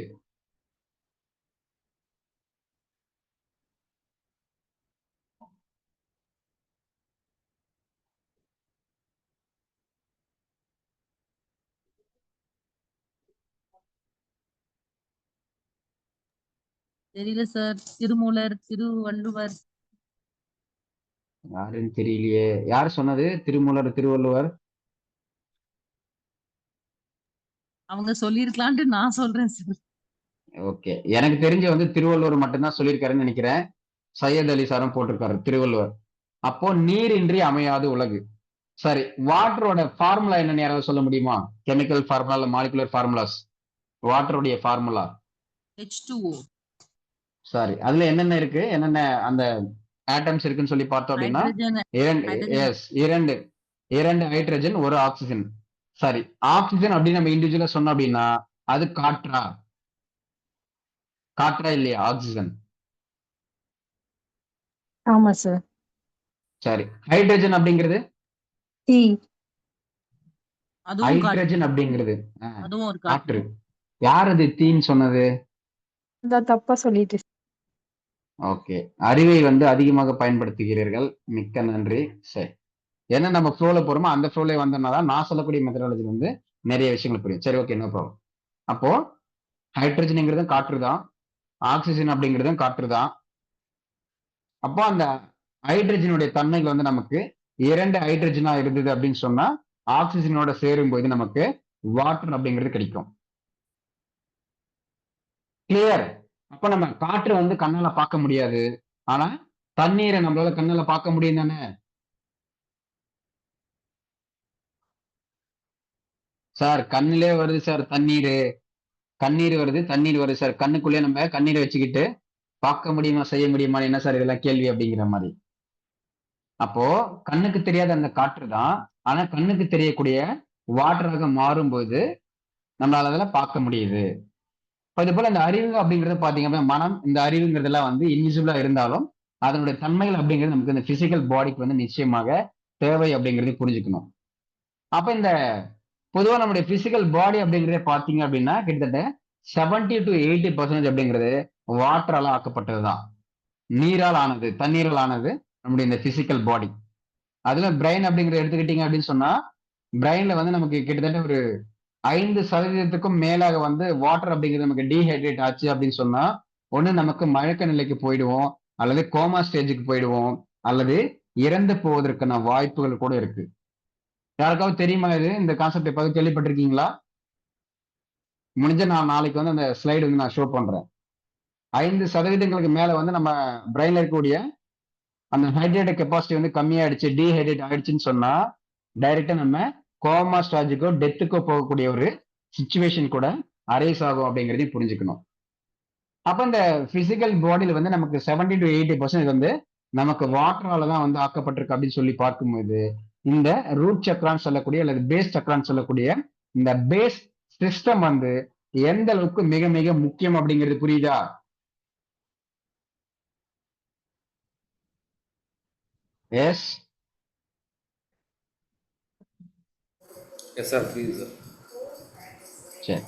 தெரியல சார். திருமூலர், திருவள்ளுவர். யாருன்னு தெரியலையே. யார் சொன்னது திருமூலர் திருவள்ளுவர்? அவங்க சொல்லியிருக்கலான்ட்டு நான் சொல்றேன் சார். ஓகே, எனக்கு தெரிஞ்ச வந்து திருவள்ளுவர் மட்டும்தான் சொல்லியிருக்காருன்னு நினைக்கிறேன். சையத் அலி சாரும் போட்டிருக்காரு திருவள்ளுவர். அப்போ நீரின்றி அமையாது உலகு. சரி, வாட்டரோட ஃபார்முலா என்னன்னு யாராவது சொல்ல முடியுமா? கெமிக்கல் ஃபார்முலா இல்ல மாலிகுலர் ஃபார்முலாஸ். வாட்டருடைய ஃபார்முலா. H2O. சாரி, அதுல என்னென்ன இருக்கு, என்னென்ன அந்த ஆட்டம்ஸ் இருக்குன்னு சொல்லி பார்த்தோம் அப்படின்னா ஹைட்ரஜன். இரண்டு ஹைட்ரஜன். எஸ் இரண்டு இரண்டு ஹைட்ரஜன் ஒரு ஆக்சிஜன். சரி, ஆக்சிஜன் அப்படின்னு நம்ம இண்டிவிஜுவலா சொன்னோம் அப்படின்னா அது காற்றா? காற்றா இல்லையா ஆக்சிஜன்? ஆமா சார். சரி, ஹைட்ரஜன் அப்படிங்கிறது டி. அதுவும் காற்று. ஹைட்ரஜன் அப்படிங்கிறது அதுவும் ஒரு காற்று. காற்று. யார் அது தீன்னு சொன்னது? அதான் தப்பா சொல்லிட்டு. ஓகே, அறிவை வந்து அதிகமாக பயன்படுத்துகிறீர்கள், மிக்க நன்றி. சரி, ஏன்னா நம்ம ஃப்ளோல போறோமோ அந்த ஃப்ளோல வந்தோம்னா நான் சொல்லக்கூடிய மெத்தடாலஜி வந்து நிறைய விஷயங்கள் புரியும். சரி, ஓகே, நோ ப்ராப்ளம். அப்போ ஹைட்ரஜன்ங்கிறதும் காற்று தான், ஆக்சிஜன் அப்படிங்கிறதும் காற்று தான். அப்போ அந்த ஹைட்ரஜனுடைய தன்மைகள் வந்து நமக்கு இரண்டு ஹைட்ரஜனா இருந்தது அப்படின்னு சொன்னா ஆக்சிஜனோட சேரும் போது நமக்கு வாட்டர் அப்படிங்கிறது கிடைக்கும். கிளியர்? அப்ப நம்ம காற்று வந்து கண்ணால பார்க்க முடியாது, ஆனா தண்ணீரை நம்மளால கண்ணால பார்க்க முடியும் தானே? சார் கண்ணிலே வருது சார் தண்ணீர், கண்ணீர் வருது, தண்ணீர் வருது சார். கண்ணுக்குள்ளே நம்ம கண்ணீரை வச்சுக்கிட்டு பார்க்க முடியுமா, செய்ய முடியுமா, என்ன சார் இதெல்லாம் கேள்வி அப்படிங்கிற மாதிரி. அப்போ கண்ணுக்கு தெரியாத அந்த காற்று தான், ஆனா கண்ணுக்கு தெரியக்கூடிய வாட்டராக மாறும்போது நம்மளால அதெல்லாம் பார்க்க முடியுது. இது போல இந்த அறிவு அப்படிங்கிறது பாத்தீங்க அப்படின்னா மனம், இந்த அறிவுங்கிறதெல்லாம் வந்து இன்விசிபிளா இருந்தாலும் அதனுடைய தன்மைகள் அப்படிங்கிறது நமக்கு இந்த பிசிக்கல் பாடிக்கு வந்து நிச்சயமாக தேவை அப்படிங்கிறது புரிஞ்சுக்கணும். அப்ப இந்த பொதுவா நம்முடைய பிசிக்கல் பாடி அப்படிங்கிறத பாத்தீங்க அப்படின்னா கிட்டத்தட்ட 70 to 80% அப்படிங்கிறது வாட்டரால ஆக்கப்பட்டதுதான், நீரால் ஆனது, தண்ணீரால் ஆனது நம்முடைய இந்த பிசிக்கல் பாடி. அதுல பிரெயின் அப்படிங்கிறத எடுத்துக்கிட்டீங்க அப்படின்னு சொன்னா பிரெயின்ல வந்து நமக்கு கிட்டத்தட்ட ஒரு 5% மேலாக வந்து வாட்டர் அப்படிங்கிறது நமக்கு டீஹைட்ரேட் ஆச்சு அப்படின்னு சொன்னா ஒண்ணு நமக்கு மயக்க நிலைக்கு போயிடுவோம், அல்லது கோமா ஸ்டேஜுக்கு போயிடுவோம், அல்லது இறந்து போவதற்கான வாய்ப்புகள் கூட இருக்கு. யாருக்காவது தெரியுமா இது, இந்த கான்செப்ட் எப்போது கேள்விப்பட்டிருக்கீங்களா? முடிஞ்ச நான் நாளைக்கு வந்து அந்த ஸ்லைடு வந்து நான் ஷோ பண்றேன். 5% மேல வந்து நம்ம பிரெயின்ல இருக்கக்கூடிய அந்த ஹைட்ரேட் கெப்பாசிட்டி வந்து கம்மியாயிடுச்சு, டீஹைட்ரேட் ஆயிடுச்சுன்னு சொன்னா டைரக்டா நம்ம கோமா ஸ்டேஜுக்கோ டெத்துக்கோ போகக்கூடிய ஒரு சுச்சுவேஷன் கூட அரைஸ் ஆகும் அப்படிங்கிறதையும் புரிஞ்சுக்கணும். அப்ப இந்த பிசிக்கல் பாடியில வந்து நமக்கு 70 to 80% வந்து நமக்கு வாட்டரால தான் வந்து ஆக்கப்பட்டிருக்கு அப்படின்னு சொல்லி பார்க்கும்போது இந்த ரூட் சக்கரான்னு சொல்லக்கூடிய அல்லது பேஸ் சக்கரான்னு சொல்லக்கூடிய இந்த பேஸ் சிஸ்டம் வந்து எந்த அளவுக்கு மிக மிக முக்கியம் அப்படிங்கிறது புரியுதா? S. Yes, sir. Please, sir. சரி,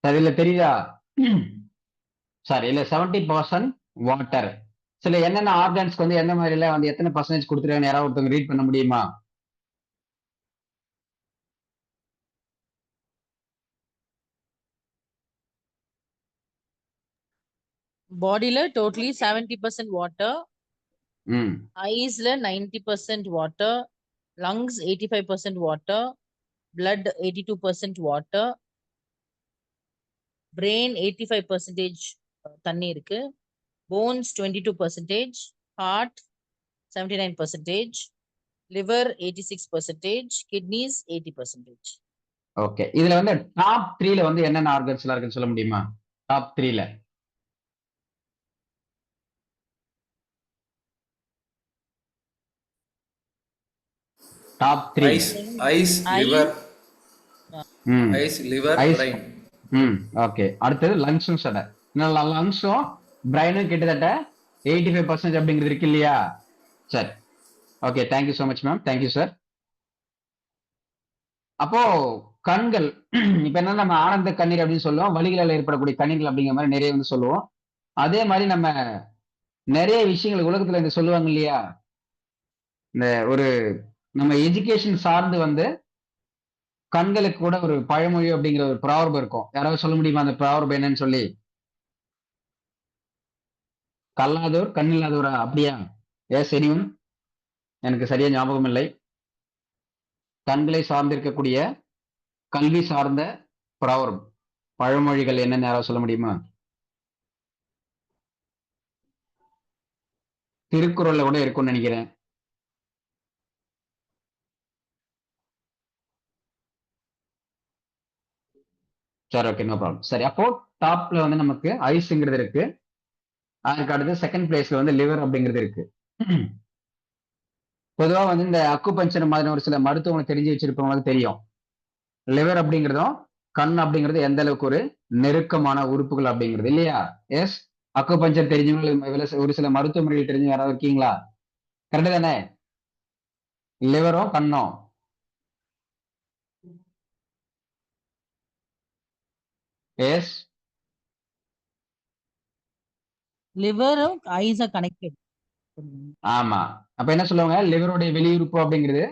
சரி, இல்ல தெரியுதா? சாரி, இல்ல 70% வாட்டர். சில என்னென்ன ஆர்கன்ஸ்க்கு வந்து எந்த மாதிரி எல்லாம் வந்து எத்தனை பர்சன்டேஜ் கொடுத்துருக்காங்க யாராவது ஒருத்தவங்க ரீட் பண்ண முடியுமா? பாடியில டோட்டலி 70% வாட்டர். ம் ஐஸ்ல 90% water. Lungs 85% water. blood 82% water. brain 85% தண்ணி இருக்கு. bones 22%. heart 79%. liver 86%. kidneys 80%. Okay, இதுல வந்து டாப் 3ல வந்து என்னென்ன ஆர்கன்ஸ் எல்லாம் இருக்குன்னு சொல்ல முடியுமா? டாப் 3ல top 3. Eyes, eyes, Eye. liver, hmm eyes, liver, eyes. brain. Hmm okay, அடுத்தது லங்ஸும் சட. லங்ஸும் பிரெயினும் கிட்டத்தட்ட 85% அப்படிங்கிறது இருக்கு இல்லையா? சரி, okay, thank you so much ma'am, thank you sir. அப்போ கண்கள் இப்ப என்ன நம்ம ஆனந்த கண்ணீர் அப்படின்னு சொல்லுவோம், வலிகளால் ஏற்படக்கூடிய கண்ணீர்கள் அப்படிங்கிற மாதிரி நிறைய வந்து சொல்லுவோம். அதே மாதிரி நம்ம நிறைய விஷயங்கள் உலகத்துல இந்த சொல்லுவாங்க இல்லையா, இந்த ஒரு நம்ம எஜுகேஷன் சார்ந்து வந்து கண்களுக்கு கூட ஒரு பழமொழி அப்படிங்கிற ஒரு ப்ராவர்ப் இருக்கும். யாராவது சொல்ல முடியுமா அந்த ப்ராவர்ப் என்னன்னு சொல்லி? கல்லாதோர் கண்ணில்லாதோரா? அப்படியா? Yes anyone? எனக்கு சரியா ஞாபகம் இல்லை. கண்களை சார்ந்திருக்கக்கூடிய கல்வி சார்ந்த ப்ராவர்ப் பழமொழிகள் என்னன்னு யாராவது சொல்ல முடியுமா? திருக்குறள்ல கூட இருக்கும்னு நினைக்கிறேன். சரி, ஓகே, நோ ப்ராப்ளம். சரி, அப்போ டாப்ல வந்து நமக்கு ஐஸ்ங்கிறது இருக்கு. அதுக்கு அடுத்து செகண்ட் பிளேஸ்ல வந்து லிவர் அப்படிங்கிறது இருக்கு. பொதுவா வந்து இந்த அக்குபஞ்சர் மாதிரி ஒரு சில மருத்துவங்களை தெரிஞ்சு வச்சிருப்பவங்களுக்கு தெரியும், லிவர் அப்படிங்கிறதும் கண் அப்படிங்கிறது எந்த அளவுக்கு ஒரு நெருக்கமான உறுப்புகள் அப்படிங்கிறது இல்லையா? எஸ், அக்குபஞ்சர் தெரிஞ்சவங்க ஒரு சில மருத்துவ முறைகள் தெரிஞ்சு யாராவது இருக்கீங்களா? கரெக்டு தானே? லிவரும் கண்ணும். எஸ், லிவரும் ஐஸா கனெக்டட். ஆமா. அப்ப என்ன சொல்லுவாங்க, லிவருடைய வெளியுறுப்பு அப்படிங்கிறது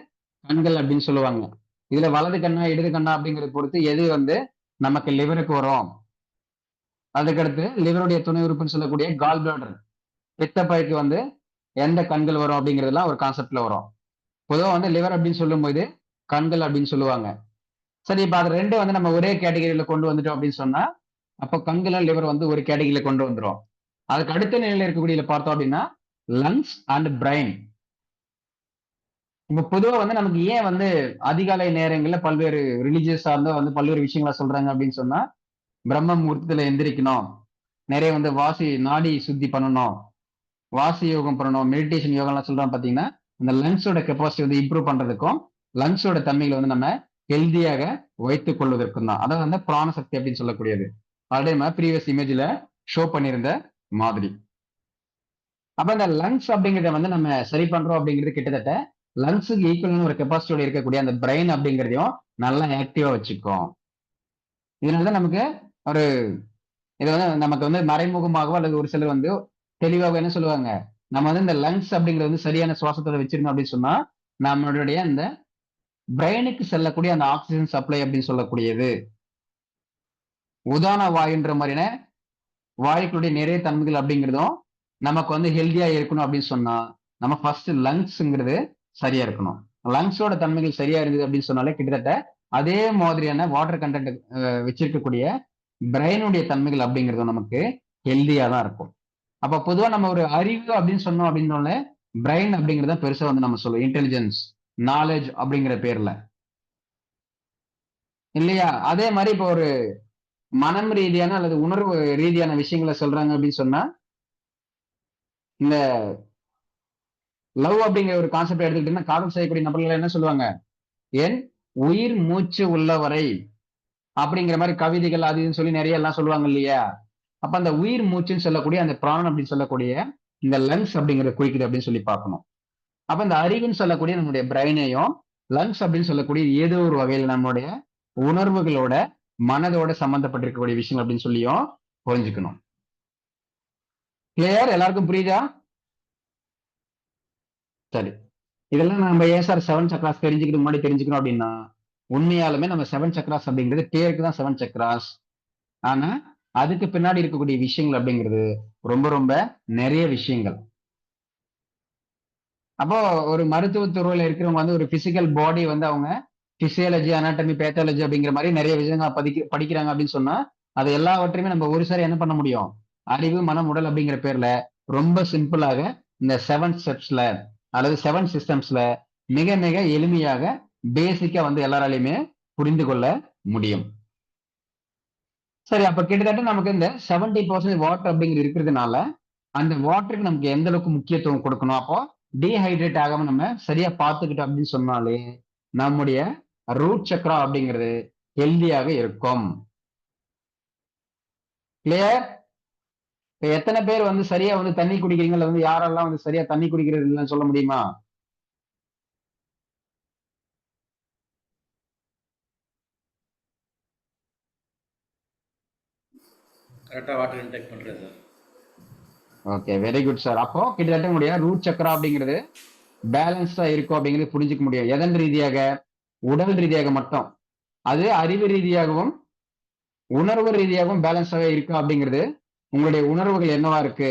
கண்கள் அப்படின்னு சொல்லுவாங்க. இதுல வலது கண்ணா இடது கண்ணா அப்படிங்கறத பொறுத்து எது வந்து நமக்கு லிவருக்கு வரும். அதுக்கடுத்து லிவருடைய துணை உறுப்புன்னு சொல்லக்கூடிய கால் பிளாடர், பித்தப்பைக்கு வந்து எந்த கண்கள் வரும் அப்படிங்கிறதுலாம் ஒரு கான்செப்ட்ல வரும். பொதுவாக வந்து லிவர் அப்படின்னு சொல்லும்போது கண்கள் அப்படின்னு சொல்லுவாங்க. சரி, இப்ப அது ரெண்டு வந்து நம்ம ஒரே கேட்டகரியில கொண்டு வந்துட்டோம் அப்படின்னு சொன்னா, அப்போ கண்களும் லிவர் வந்து ஒரு கேட்டகரியில கொண்டு வந்துடும். அதுக்கு அடுத்த நிலையில இருக்கக்கூடிய பார்த்தோம் அப்படின்னா லங்ஸ் அண்ட் பிரைன். இப்ப பொதுவா வந்து நமக்கு ஏன் வந்து அதிகாலை நேரங்கள்ல பல்வேறு ரிலிஜியஸ் சார்ந்த வந்து பல்வேறு விஷயங்களை சொல்றாங்க அப்படின்னு சொன்னா, பிரம்ம முகூர்த்தத்துல எந்திரிக்கணும், நிறைய வந்து நாடி சுத்தி பண்ணணும், வாசி யோகம் பண்ணணும், மெடிடேஷன் யோகம்லாம் சொல்றோம் பாத்தீங்கன்னா, அந்த லங்ஸோட கெப்பாசிட்டி வந்து இம்ப்ரூவ் பண்றதுக்கும் லங்ஸோட தன்மைகளை வந்து நம்ம ஹெல்தியாக வைத்துக் கொள்வதற்கும் தான். அதாவது வந்து பிராண சக்தி அப்படின்னு சொல்லக்கூடியது. ஆல்ரெடி நம்ம ப்ரீவியஸ் இமேஜ்ல ஷோ பண்ணியிருந்த மாதிரி. அப்ப இந்த லங்ஸ் அப்படிங்கிறத வந்து நம்ம சரி பண்றோம் அப்படிங்கிறது கிட்டத்தட்ட லங்ஸுக்கு ஈக்குவலான ஒரு கெப்பாசிட்டியோட இருக்கக்கூடிய அந்த பிரெயின் அப்படிங்கிறதையும் நல்லா ஆக்டிவா வச்சுக்கும். இதனாலதான் நமக்கு ஒரு இது வந்து நமக்கு வந்து மறைமுகமாகவோ அல்லது ஒரு சிலர் வந்து தெளிவாக என்ன சொல்லுவாங்க, நம்ம வந்து இந்த லங்ஸ் அப்படிங்கிறது வந்து சரியான சுவாசத்தோட வச்சிருந்தோம் அப்படின்னு சொன்னா நம்மளுடைய அந்த பிரெயினுக்கு செல்லக்கூடிய அந்த ஆக்சிஜன் சப்ளை அப்படின்னு சொல்லக்கூடியது உதான வாயுன்ற மாதிரியான வாயுக்களுடைய நிறைய தன்மைகள் அப்படிங்கிறதும் நமக்கு வந்து ஹெல்தியா இருக்கணும் அப்படின்னு சொன்னா நம்ம ஃபர்ஸ்ட் லங்ஸ்ங்கிறது சரியா இருக்கணும். லங்ஸோட தன்மைகள் சரியா இருந்தது அப்படின்னு சொன்னாலே கிட்டத்தட்ட அதே மாதிரியான வாட்டர் கண்டென்ட் வச்சிருக்கக்கூடிய பிரெயினுடைய தன்மைகள் அப்படிங்கிறது நமக்கு ஹெல்தியா தான் இருக்கும். அப்ப பொதுவா நம்ம ஒரு அறிவு அப்படின்னு சொன்னோம் அப்படின்னோடனே பிரெயின் அப்படிங்கிறத பெருசா வந்து நம்ம சொல்லுவோம், இன்டெலிஜென்ஸ், நாலேஜ் அப்படிங்கிற பேர்ல இல்லையா? அதே மாதிரி இப்போ ஒரு மனம் ரீதியான அல்லது உணர்வு ரீதியான விஷயங்களை சொல்றாங்க அப்படின்னு சொன்னா, இந்த லவ் அப்படிங்கிற ஒரு கான்செப்ட் எடுத்துக்கிட்டீங்கன்னா காதல் செய்யக்கூடிய நபர்கள் என்ன சொல்லுவாங்க, என் உயிர் மூச்சு உள்ளவரை அப்படிங்கிற மாதிரி கவிதைகள் அது இதுன்னு சொல்லி நிறைய எல்லாம் சொல்லுவாங்க இல்லையா? அப்ப அந்த உயிர் மூச்சுன்னு சொல்லக்கூடிய அந்த பிராணன் அப்படின்னு சொல்லக்கூடிய இந்த லங்ஸ் அப்படிங்கிறத குறிக்குது அப்படின்னு சொல்லி பார்க்கணும். அப்ப இந்த அறிவுன்னு சொல்லக்கூடிய நம்மளுடைய பிரெயினையும் லங்ஸ் அப்படின்னு சொல்லக்கூடிய ஏதோ ஒரு வகையில் நம்மளுடைய உணர்வுகளோட மனதோட சம்பந்தப்பட்டிருக்கக்கூடிய விஷயம் அப்படின்னு சொல்லியும் புரிஞ்சுக்கணும். கிளியர்? எல்லாருக்கும் புரியுதா? சரி, இதெல்லாம் நம்ம ஏன் சார் 7 சக்ராஸ் தெரிஞ்சுக்கிறதுக்கு முன்னாடி தெரிஞ்சுக்கணும் அப்படின்னா, உண்மையாலுமே நம்ம 7 சக்ராஸ் அப்படிங்கிறது பேருக்கு தான் 7 சக்ராஸ். ஆனா அதுக்கு பின்னாடி இருக்கக்கூடிய விஷயங்கள் அப்படிங்கிறது ரொம்ப ரொம்ப நிறைய விஷயங்கள். அப்போ ஒரு மருத்துவத்துறையில இருக்கிறவங்க வந்து ஒரு பிசிக்கல் பாடி வந்து அவங்க பிசியாலஜி, அனாட்டமி, பேத்தாலஜி அப்படிங்கிற மாதிரி நிறைய விஷயங்கள் படிக்கிறாங்க அப்படின்னு சொன்னா அது எல்லாவற்றையுமே நம்ம ஒரு சாரி என்ன பண்ண முடியும், அறிவு மனம் உடல் அப்படிங்கிற பேர்ல ரொம்ப சிம்பிளாக இந்த 7 ஸ்டெப்ஸ்ல அல்லது 7 சிஸ்டம்ஸ்ல மிக மிக எளிமையாக பேசிக்கா வந்து எல்லாராலையுமே புரிந்து கொள்ள முடியும். சரி, அப்ப கிட்டத்தட்ட நமக்கு இந்த 70% வாட்டர் அப்படிங்கிறது இருக்கிறதுனால அந்த வாட்டருக்கு நமக்கு எந்த அளவுக்கு முக்கியத்துவம் கொடுக்கணும், அப்போ டீஹைட்ரேட் ஆகாம நம்ம சரியா பார்த்துக்கிட்டோம் அப்படின்னு சொன்னாலே நம்முடைய ரூட் சக்கரா அப்படிங்கிறது ஹெல்தியாக இருக்கும். கிளியர்? இப்ப எத்தனை பேர் வந்து சரியா வந்து தண்ணி குடிக்கிறீங்களா, வந்து யாரெல்லாம் வந்து சரியா தண்ணி குடிக்கிறது இல்லைன்னு சொல்ல முடியுமா? கரெக்டாக வாட்டர் இன்டேக் பண்ணுறேன் sir. Okay, very good sir. அப்போ கிட்டத்தட்ட உங்களுடைய ரூட் சக்கரா அப்படிங்கிறது பேலன்ஸ்டா இருக்கும் அப்படிங்கிறது புரிஞ்சுக்க முடியும். எதன் ரீதியாக? உடல் ரீதியாக மட்டும். அது அறிவு ரீதியாகவும் உணர்வு ரீதியாகவும் பேலன்ஸாவே இருக்கும் அப்படிங்கிறது உங்களுடைய உணர்வுகள் என்னவா இருக்கு,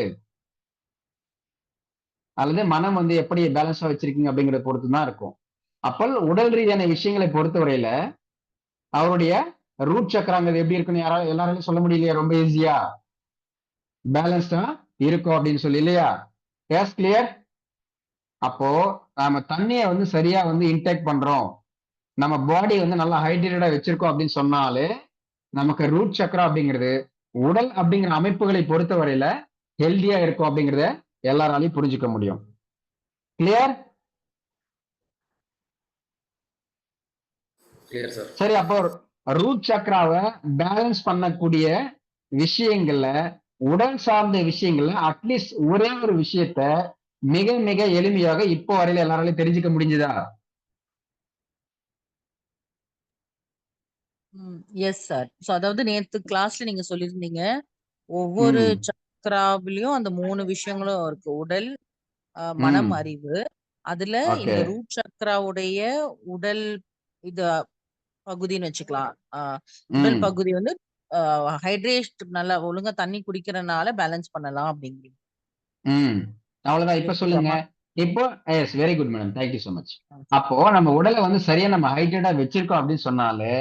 அல்லது மனம் வந்து எப்படி பேலன்ஸா வச்சிருக்கீங்க அப்படிங்கிறத பொறுத்து தான் இருக்கும். அப்போ உடல் ரீதியான விஷயங்களை பொறுத்தவரையில அவருடைய ரூட் சக்கராங்கிறது எப்படி இருக்குன்னு எல்லாராலையும் சொல்ல முடியலையா? ரொம்ப ஈஸியா பேலன்ஸ்டா இருக்கும் அப்படின்னு சொல்லி, இல்லையா? Yes, clear. அப்போ நாம தண்ணியை வந்து சரியா வந்து இன்டேக் பண்றோம், நம்ம பாடி வந்து நல்லா ஹைட்ரேட்டடா வச்சிருக்கோம் அப்படின்னு சொன்னாலே நமக்கு ரூட் சக்கரா அப்படிங்கிறது உடல் அப்படிங்கிற அமைப்புகளை பொறுத்தவரையில ஹெல்தியா இருக்கும் அப்படிங்கிறத எல்லாராலையும் புரிஞ்சுக்க முடியும். கிளியர்? Clear sir. சரி, அப்போ ரூட் சக்கராவை பேலன்ஸ் பண்ணக்கூடிய விஷயங்கள்ல, உடல் சார்ந்த விஷயங்கள்ல அட்லீஸ்ட் ஒரே ஒரு விஷயத்த மிக மிக எளிமையாக இப்போ வரையில எல்லாராலையும் தெரிஞ்சுக்க முடிஞ்சுதா? Yes sir. ஸோ அதாவது நேத்து கிளாஸ்ல நீங்க சொல்லியிருந்தீங்க, ஒவ்வொரு ம், சக்ராவிலயும் அந்த 3 விஷயங்களும் இருக்கு. உடல், மனம், ம். அறிவு. அதுல ஓகே. இந்த ரூட் சக்ராவுடைய உடல் இது பகுதின்னு வச்சுக்கலாம். உடல் ம், பகுதி வந்து ஹைட்ரேட் நல்லா ஒழுங்கா தண்ணி குடிக்கிறனால பேலன்ஸ் பண்ணலாம் அப்படிங்கிறீங்க. ம். அவ்வளவுதான். இப்ப சொல்லுங்க. புரியுதாம்மா? இப்போ yes, very good madam, thank you so much. அப்போ நம்ம உடலை வந்து சரியா நம்ம ஹைட்ரேட்டா வச்சிருக்கோம் அப்படின்னு சொன்னாலே,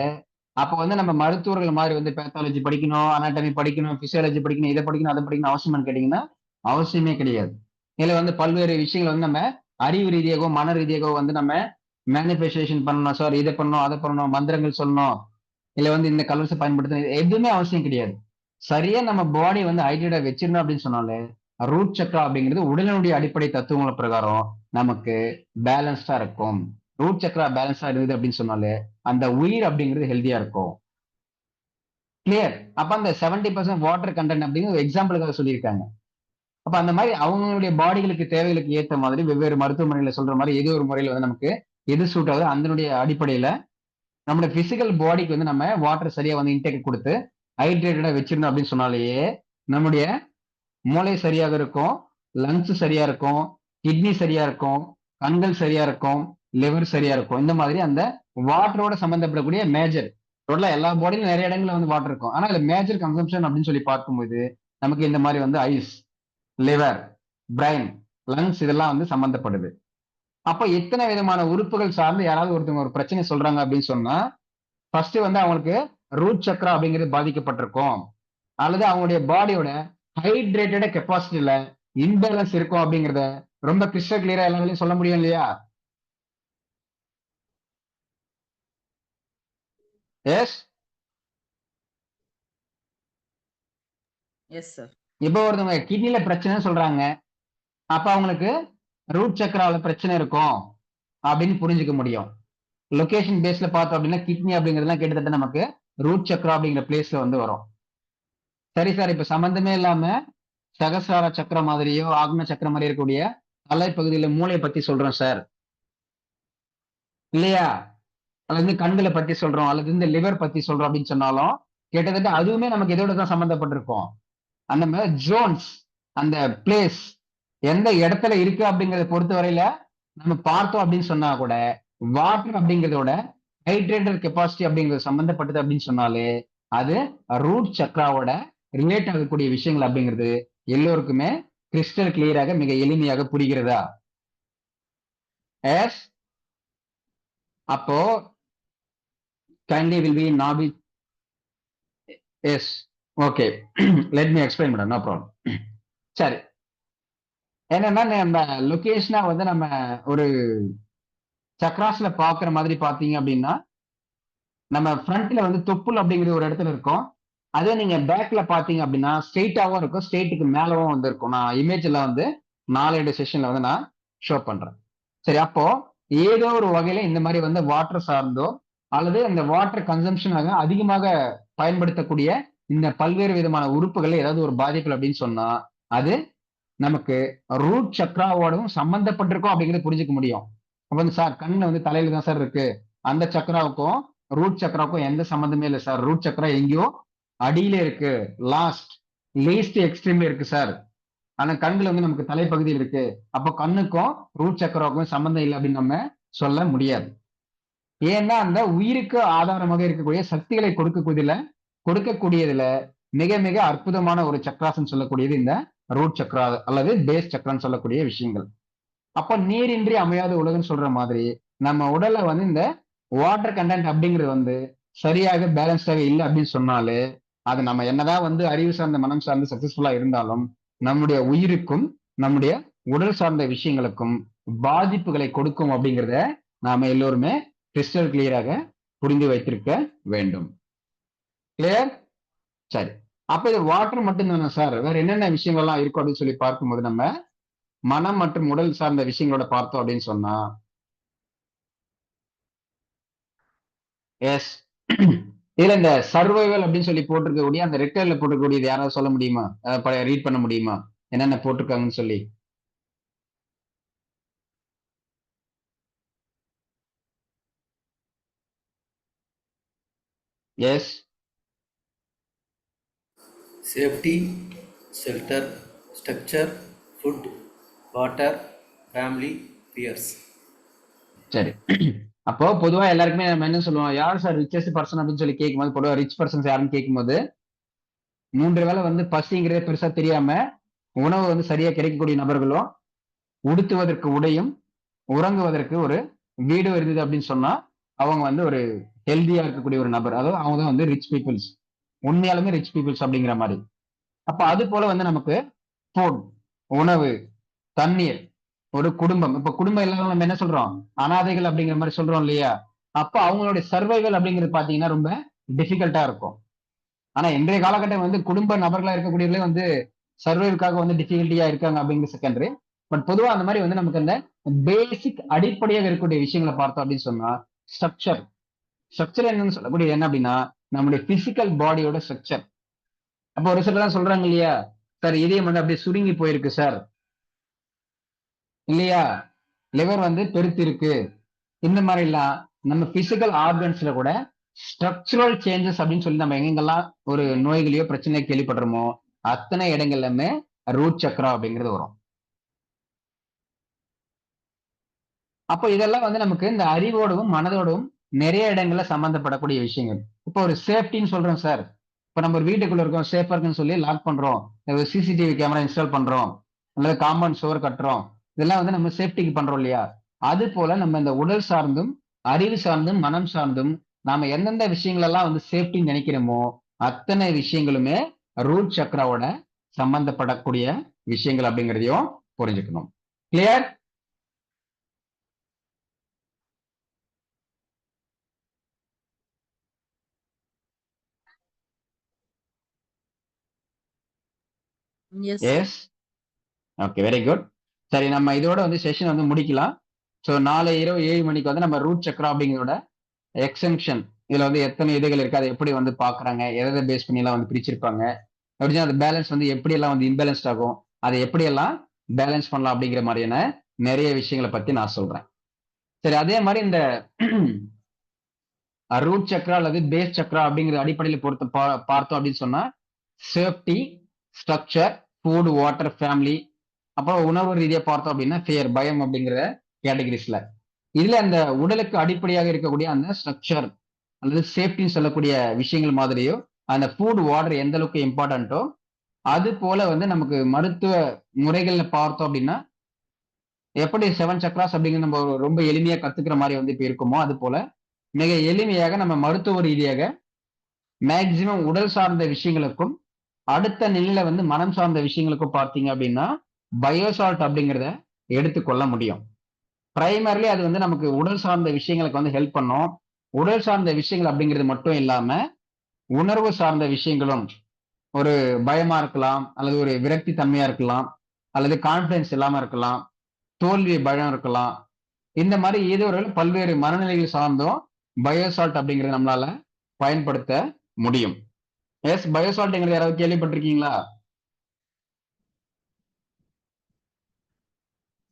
அப்போ வந்து நம்ம மருத்துவர்கள் மாதிரி வந்து பேத்தாலஜி படிக்கணும், அனாட்டமி படிக்கணும், பிசியாலஜி படிக்கணும், இதை படிக்கணும், அதை படிக்கணும் அவசியமான்னு கேட்டீங்கன்னா அவசியமே கிடையாது. இதுல வந்து பல்வேறு விஷயங்கள் வந்து நம்ம அறிவு ரீதியாகவோ மன ரீதியாகவோ வந்து நம்ம மேனிஃபெஸ்டேஷன் பண்ணணும் சார், இதை பண்ணணும், அதை பண்ணணும், மந்திரங்கள் சொல்லணும், இல்ல வந்து இந்த கலர்ஸை பயன்படுத்தணும், இது எதுவுமே அவசியம் கிடையாது. சரியா நம்ம பாடி வந்து ஹைட்ரேட்டா வச்சிருந்தோம் அப்படின்னு சொன்னாலே ரூட் சக்கரா அப்படிங்கிறது உடலினுடைய அடிப்படை தத்துவங்கள் பிரகாரம் நமக்கு பேலன்ஸ்டா இருக்கும். ரூட் சக்கரா பேலன்ஸா இருந்தது அப்படின்னு சொன்னாலே அந்த உயிர் அப்படிங்கிறது ஹெல்தியா இருக்கும். கிளியர்? அப்ப அந்த 70% வாட்டர் கண்டென்ட் அப்படிங்கிற எக்ஸாம்பிளுக்காக சொல்லியிருக்காங்க. அப்ப அந்த மாதிரி அவங்களுடைய பாடிகளுக்கு தேவைகளுக்கு ஏற்ற மாதிரி வெவ்வேறு மருத்துவமனைகளை சொல்ற மாதிரி ஏதோ ஒரு முறையில வந்து நமக்கு எது சூட் ஆகுது அதனுடைய அடிப்படையில நம்மளுடைய பிசிக்கல் பாடிக்கு வந்து நம்ம வாட்டர் சரியா வந்து இன்டேக் கொடுத்து ஹைட்ரேட்டடா வச்சிருந்தோம் அப்படின்னு சொன்னாலேயே நம்முடைய மூளை சரியாக இருக்கும், லங்ஸ் சரியா இருக்கும், கிட்னி சரியா இருக்கும், கண்கள் சரியா இருக்கும், லிவர் சரியா இருக்கும். இந்த மாதிரி அந்த வாட்டரோட சம்பந்தப்படக்கூடிய மேஜர் டோட்டலா எல்லா பாடியிலும் நிறைய இடங்கள்ல வந்து வாட்டர் இருக்கும். ஆனா அதுல மேஜர் கன்சம்ஷன் அப்படின்னு சொல்லி பார்க்கும்போது நமக்கு இந்த மாதிரி வந்து ஐஸ், லிவர், பிரைன், லங்ஸ் இதெல்லாம் வந்து சம்பந்தப்படுது. அப்ப எத்தனை விதமான உறுப்புகள் சார்ந்து யாராவது ஒருத்தவங்க ஒரு பிரச்சனை சொல்றாங்க அப்படின்னு சொன்னா ஃபர்ஸ்ட் வந்து அவங்களுக்கு ரூட் சக்கரா அப்படிங்கிறது பாதிக்கப்பட்டிருக்கும், அல்லது அவங்களுடைய பாடியோட ஹைட்ரேட்டட் கெப்பாசிட்டியில இன்பேலன்ஸ் இருக்கும் அப்படிங்கறத ரொம்ப கிறிஸ்டல் கிளியரா எல்லாராலையும் சொல்ல முடியும், இல்லையா? எஸ். Yes sir. இப்போ ஒருத்தவங்க கிட்னில பிரச்சனை சொல்றாங்க, அப்ப அவங்களுக்கு ரூட் சக்கரால பிரச்சனை இருக்கும் அப்படின்னு புரிஞ்சுக்க முடியும். லொகேஷன் பேஸ்ல பார்த்தோம் அப்படின்னா கிட்னி அப்படிங்கிறதுலாம் கிட்டத்தட்ட நமக்கு ரூட் சக்கரா அப்படிங்கிற பிளேஸ்ல வந்து வரும். சரி சார், இப்ப சம்பந்தமே இல்லாம சகசிரார சக்கரம் மாதிரியோ ஆக்ன சக்கரம் மாதிரி இருக்கக்கூடிய தலைப்பகுதியில மூளையை பத்தி சொல்றோம் சார், இல்லையா? அல்லது கண்களை பத்தி சொல்றோம், அல்லது இந்த லிவர் பத்தி சொல்றோம் அப்படின்னு சொன்னாலும் கிட்டத்தட்ட அதுவுமே நமக்கு எதோட தான் சம்பந்தப்பட்டிருக்கும். அந்த மாதிரி ஜோன்ஸ், அந்த பிளேஸ் எந்த இடத்துல இருக்கு அப்படிங்கறத பொறுத்த வரையில நம்ம பார்த்தோம் அப்படின்னு சொன்னா கூட வாட்டர் அப்படிங்கிறதோட ஹைட்ரேட்டட் கெப்பாசிட்டி அப்படிங்கிறது சம்பந்தப்பட்டது அப்படின்னு சொன்னாலே அது ரூட் சக்ராவோட ரிலேட் ஆகக்கூடிய விஷயங்கள் அப்படிங்கிறது எல்லோருக்குமே கிறிஸ்டல் கிளியராக மிக எளிமையாக புரிகிறதா? எஸ். அப்போ kindly will be Nabi. Yes. Okay. Let me explain, madam. No problem. சரி, என்னன்னா நம்ம லொகேஷனா வந்து நம்ம ஒரு சக்ராஸ்ல பாக்குற மாதிரி பாத்தீங்க அப்படின்னா நம்ம ஃப்ரண்ட்ல வந்து தொப்புள் அப்படிங்கிற ஒரு இடத்துல இருக்கும். அதே நீங்க பேக்ல பாத்தீங்க அப்படின்னா ஸ்ட்ரெயிட்டாவும் இருக்கும், ஸ்ட்ரெயிட்டுக்கு மேலவும் வந்து இருக்கும். நான் இமேஜ்ல வந்து 4 செஷன்ல வந்து நான் ஷோ பண்றேன். சரி, அப்போ ஏதோ ஒரு வகையில இந்த மாதிரி வந்து வாட்டர் சார்ந்தோ அல்லது அந்த வாட்டர் கன்சம்ஷனாக அதிகமாக பயன்படுத்தக்கூடிய இந்த பல்வேறு விதமான உறுப்புகள் ஏதாவது ஒரு பாதிப்புகள் அப்படின்னு சொன்னா அது நமக்கு ரூட் சக்ராவோடவும் சம்பந்தப்பட்டிருக்கும் அப்படிங்கிறது புரிஞ்சுக்க முடியும். அப்ப வந்து சார் கண்ணு வந்து தலையில தான் சார் இருக்கு, அந்த சக்கராவுக்கும் ரூட் சக்கராவுக்கும் எந்த சம்பந்தமே இல்லை சார், ரூட் சக்கரா எங்கேயோ அடியில இருக்கு, லீஸ்ட் எக்ஸ்ட்ரீம்ல இருக்கு சார், ஆனா கண்ணுல வந்து நமக்கு தலைப்பகுதியில் இருக்கு, அப்ப கண்ணுக்கும் ரூட் சக்கராவுக்கும் சம்பந்தம் இல்லை அப்படின்னு நம்ம சொல்ல முடியாது. ஏன்னா அந்த உயிருக்கு ஆதாரமாக இருக்கக்கூடிய சக்திகளை கொடுக்கக்கூடியதுல மிக மிக அற்புதமான ஒரு சக்கராசன் சொல்லக்கூடியது இந்த ரூட் சக்கரா அல்லது பேஸ் சக்கரான்னு சொல்லக்கூடிய விஷயங்கள். அப்ப நீரின்றி அமையாத உலகம் சொல்ற மாதிரி நம்ம உடல்ல வந்து இந்த வாட்டர் கண்டென்ட் அப்படிங்கிறது வந்து சரியாக பேலன்ஸ்டாக இல்லை அப்படின்னு சொன்னாலே அது நம்ம என்னதான் வந்து அறிவு சார்ந்த மனம் சார்ந்து சக்சஸ்ஃபுல்லா இருந்தாலும் நம்முடைய உயிருக்கும் நம்முடைய உடல் சார்ந்த விஷயங்களுக்கும் பாதிப்புகளை கொடுக்கும் அப்படிங்கிறத நாம எல்லோருமே கிறிஸ்டல் கிளியராக புரிந்து வைத்திருக்க வேண்டும். கிளியர்? சரி, அப்ப இது வாட்டர் மட்டும் தானே சார், வேற என்னென்ன விஷயங்கள்லாம் இருக்கும் அப்படின்னு சொல்லி பார்க்கும்போது நம்ம மனம் மற்றும் உடல் சார்ந்த விஷயங்களோட பார்த்தோம் அப்படின்னு சொன்னா எஸ் இதுல இந்த சர்வைவல் அப்படின்னு சொல்லி போட்டிருக்கக்கூடிய அந்த ரெக்டர்ல போட்டிருக்கக்கூடியது யாராவது சொல்ல முடியுமா, ரீட் பண்ண முடியுமா என்னென்ன போட்டிருக்காங்கன்னு சொல்லி? Yes, safety, shelter, structure, food, water, family, fears. சரி. அப்போ பொதுவா எல்லாருக்குமே நம்ம என்ன சொல்லுவோம், யார் சார் ரிச்சஸ்ட் பர்சன் அப்படின்னு சொல்லி கேட்கும்போது, பொதுவா ரிச் பர்சன்ஸ் யாருன்னு கேட்கும்போது 3 வேளை வந்து பசிங்கிறதே பெருசா தெரியாம உணவு வந்து சரியா கிடைக்கக்கூடிய நபர்களும், உடுத்துவதற்கு உடையும், உறங்குவதற்கு ஒரு வீடு இருந்தது அப்படின்னு சொன்னா அவங்க வந்து ஒரு ஹெல்தியா இருக்கக்கூடிய ஒரு நபர், அதாவது அவங்க தான் வந்து ரிச் பீப்புள்ஸ், உண்மையாலுமே ரிச் பீப்புள்ஸ் அப்படிங்கிற மாதிரி. அப்ப அது போல வந்து நமக்கு ஃபுட், உணவு, தண்ணீர், ஒரு குடும்பம், இப்ப குடும்பம் இல்லாம நம்ம என்ன சொல்றோம், அனாதைகள் அப்படிங்கிற மாதிரி சொல்றோம் இல்லையா? அப்ப அவங்களுடைய சர்வைவல் அப்படிங்கிறது பாத்தீங்கன்னா ரொம்ப டிஃபிகல்ட்டா இருக்கும். ஆனா இன்றைய காலகட்டம் வந்து குடும்ப நபர்களா இருக்கக்கூடியவர்களே வந்து சர்வைவுக்காக வந்து டிஃபிகல்ட்டியா இருக்காங்க அப்படிங்கிற செகண்டரி. பட் பொதுவா அந்த மாதிரி வந்து நமக்கு அந்த பேசிக் அடிப்படையாக இருக்கக்கூடிய விஷயங்களை பார்த்தோம் அப்படின்னு சொன்னா ஸ்ட்ரக்சர் என்னன்னு சொல்லக்கூடியது என்ன அப்படின்னா நம்முடைய பிசிக்கல் பாடியோட ஸ்ட்ரக்சர். அப்போ ஒரு சிலர் சொல்றாங்க இல்லையா, சார் இதயம் வந்து அப்படியே சுருங்கி போயிருக்கு சார் இல்லையா, லிவர் வந்து பெருத்து இருக்கு, இந்த மாதிரி எல்லாம் நம்ம பிசிக்கல் ஆர்கன்ஸ்ல கூட ஸ்ட்ரக்சரல் சேஞ்சஸ் அப்படின்னு சொல்லி நம்ம எங்கெங்கெல்லாம் ஒரு நோய்களையோ பிரச்சனையோ கேள்விப்படுறோமோ அத்தனை இடங்கள்லுமே ரூட் சக்கரா அப்படிங்கிறது வரும். அப்போ இதெல்லாம் வந்து நமக்கு இந்த அறிவோடவும் மனதோடவும் நிறைய இடங்கள்ல சம்பந்தப்படக்கூடிய விஷயங்கள். இப்போ ஒரு சேஃப்டின்னு சொல்றோம் சார், இப்போ நம்ம ஒரு வீட்டுக்குள்ள இருக்கோம், சேஃபா இருக்குன்னு சொல்லி லாக் பண்றோம், சிசிடிவி கேமரா இன்ஸ்டால் பண்றோம், அல்லது காம்பவுண்ட் சுவர் கட்டுறோம், இதெல்லாம் வந்து நம்ம சேஃப்டிக்கு பண்றோம் இல்லையா? அது போல நம்ம இந்த உடல் சார்ந்தும் அறிவு சார்ந்தும் மனம் சார்ந்தும் நாம எந்தெந்த விஷயங்கள் எல்லாம் வந்து சேஃப்டின்னு நினைக்கிறோமோ அத்தனை விஷயங்களுமே ரூட் சக்கராவோட சம்பந்தப்படக்கூடிய விஷயங்கள் அப்படிங்கிறதையும் புரிஞ்சுக்கணும். Clear? Yes. Yes, okay, very good. சரி, நம்ம இதோட வந்து செஷன் வந்து முடிக்கலாம். ஸோ நாளை இரவு 7 மணிக்கு வந்து நம்ம ரூட் சக்கரா அப்படிங்கிறதோட எக்ஸெம்ஷன், இதுல வந்து எத்தனை இதுகள் இருக்கு, அதை எப்படி வந்து பாக்குறாங்க, எதை பேஸ் பண்ணி எல்லாம் வந்து பிரிச்சிருப்பாங்க, அப்படின்னா அந்த பேலன்ஸ் வந்து எப்படி எல்லாம் வந்து இம்பேலன்ஸ்ட் ஆகும், அதை எப்படி எல்லாம் பேலன்ஸ் பண்ணலாம் அப்படிங்கிற மாதிரியான நிறைய விஷயங்களை பத்தி நான் சொல்றேன். சரி, அதே மாதிரி இந்த ரூட் சக்கரா அல்லது பேஸ் சக்கரா அப்படிங்கிற அடிப்படையில் பார்த்தோம் அப்படின்னு சொன்னா safety, structure, food, water, family, அப்புறம் உணவு ரீதியா பார்த்தோம் அப்படின்னா ஃபியர், பயம் அப்படிங்கிற கேட்டகரிஸ்ல. இதுல அந்த உடலுக்கு அடிப்படையாக இருக்கக்கூடிய அந்த ஸ்ட்ரக்சர் அல்லது சேஃப்டின்னு சொல்லக்கூடிய விஷயங்கள் மாதிரியோ அந்த ஃபுட், வாட்டர் எந்த அளவுக்கு இம்பார்ட்டன்ட்டோ அது போல வந்து நமக்கு மருத்துவ முறைகள்ல பார்த்தோம் அப்படின்னா எப்படி 7 சக்ராஸ் அப்படிங்கிற நம்ம ரொம்ப எளிமையா கத்துக்கிற மாதிரி வந்து இப்ப இருக்குமோ அது போல மிக எளிமையாக நம்ம மருத்துவ ரீதியாக மேக்சிமம் உடல் சார்ந்த விஷயங்களுக்கும் அடுத்த நிலையில வந்து மனம் சார்ந்த விஷயங்களுக்கும் பார்த்தீங்க அப்படின்னா பயோசால்ட் அப்படிங்கிறத எடுத்துக்கொள்ள முடியும். பிரைமர்லி அது வந்து நமக்கு உடல் சார்ந்த விஷயங்களுக்கு வந்து ஹெல்ப் பண்ணும். உடல் சார்ந்த விஷயங்கள் அப்படிங்கிறது மட்டும் இல்லாம உணர்வு சார்ந்த விஷயங்களும், ஒரு பயமா இருக்கலாம், அல்லது ஒரு விரக்தி தன்மையா இருக்கலாம், அல்லது கான்பிடன்ஸ் இல்லாம இருக்கலாம், தோல்வி பயம் இருக்கலாம், இந்த மாதிரி ஏதோ ஒரு பல்வேறு மனநிலைகள் சார்ந்தும் பயோசால்ட் அப்படிங்கிறது நம்மளால பயன்படுத்த முடியும். எஸ், பயோசால்ட்ங்கிறது யாராவது கேள்விப்பட்டிருக்கீங்களா?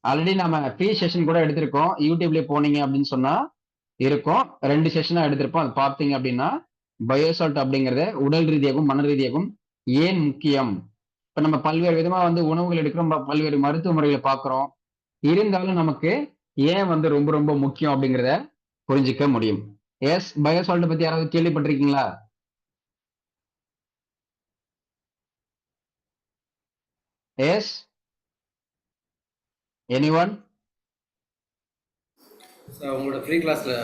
ஆல்ரெடி நம்ம ஃப்ரீ செஷன் கூட எடுத்திருக்கோம். யூடியூப்ல போனீங்க அப்படின்னு சொன்னா இருக்கும். 2 செஷனா எடுத்திருப்போம். அது பார்த்தீங்க அப்படின்னா பயோசால்ட் அப்படிங்கறது உடல் ரீதியாகவும் மன ரீதியாகவும் ஏன் முக்கியம். இப்ப நம்ம பல்வேறு விதமா வந்து உணவுகள் எடுக்கிறோம், பல்வேறு மருத்துவ முறைகளை பார்க்கிறோம். இருந்தாலும் நமக்கு ஏன் வந்து ரொம்ப ரொம்ப முக்கியம் அப்படிங்கிறத புரிஞ்சுக்க முடியும். எஸ், பயோசால்ட் பத்தி யாராவது கேள்விப்பட்டிருக்கீங்களா? Yes, anyone? சார் உங்களோட ஃப்ரீ கிளாஸில்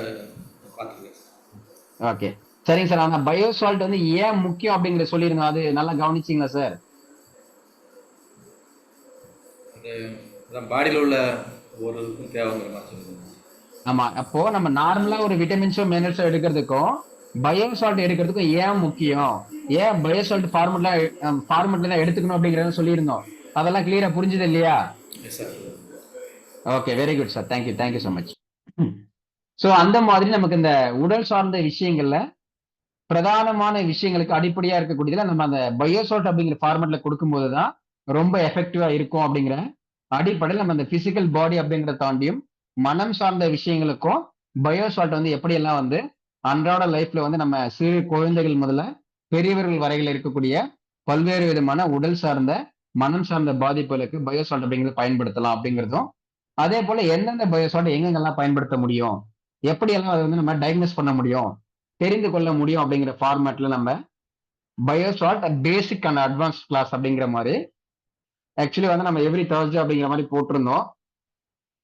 பார்த்துருக்கேன் சார். ஓகே, சரிங்க சார். ஆனா பயோசால்ட் வந்து ஏன் முக்கியம் அப்படிங்கறத சொல்லிருங்க. அது நல்லா கவனிச்சிங்களா சார்? அது பாடியில் உள்ள ஒரு இதுக்கும் தேவைங்கிற மாதிரி சொல்லுங்கள். ஆமா, அப்போ நம்ம நார்மலா ஒரு விட்டமின்ஸோ மினரல்ஸோ எடுக்கிறதுக்கும் பயோசால்ட் எடுக்கிறதுக்கும் ஏன் முக்கியம், ஏன் பயோசால்ட் ஃபார்மெட்ல தான் எடுத்துக்கணும் அப்படிங்கறத சொல்லியிருந்தோம். அதெல்லாம் கிளியரா புரிஞ்சுது இல்லையா? Yes sir. Okay, very good sir. Thank you so much. So அந்த மாதிரி நமக்கு இந்த உடல் சார்ந்த விஷயங்கள்ல பிரதானமான விஷயங்களுக்கு அடிப்படையா இருக்கக்கூடியதுல நம்ம அந்த பயோசால்ட் அப்படிங்கிற ஃபார்மெட்ல கொடுக்கும்போது தான் ரொம்ப எஃபெக்டிவா இருக்கும் அப்படிங்கிற அடிப்படையில் நம்ம அந்த பிசிக்கல் பாடி அப்படிங்கிறத தாண்டியும் மனம் சார்ந்த விஷயங்களுக்கும் பயோசால்ட் வந்து எப்படியெல்லாம் வந்து அன்றாட லைஃப்ல வந்து நம்ம சிறு குழந்தைகள் முதல்ல பெரியவர்கள் வரையில் இருக்கக்கூடிய பல்வேறு விதமான உடல் சார்ந்த மனம் சார்ந்த பாதிப்புகளுக்கு பயோசால்ட் அப்படிங்கிறது பயன்படுத்தலாம் அப்படிங்கிறதும், அதே போல எந்தெந்த பயோசால்ட் எங்கெங்கெல்லாம் பயன்படுத்த முடியும், எப்படியெல்லாம் அதை வந்து நம்ம டயக்னோஸ் பண்ண முடியும், தெரிந்து கொள்ள முடியும் அப்படிங்கிற ஃபார்மேட்ல நம்ம பயோசால்ட் பேசிக் அண்ட் அட்வான்ஸ் கிளாஸ் அப்படிங்கிற மாதிரி ஆக்சுவலி வந்து நம்ம எவ்ரி Thursday அப்படிங்கிற மாதிரி போட்டிருந்தோம்.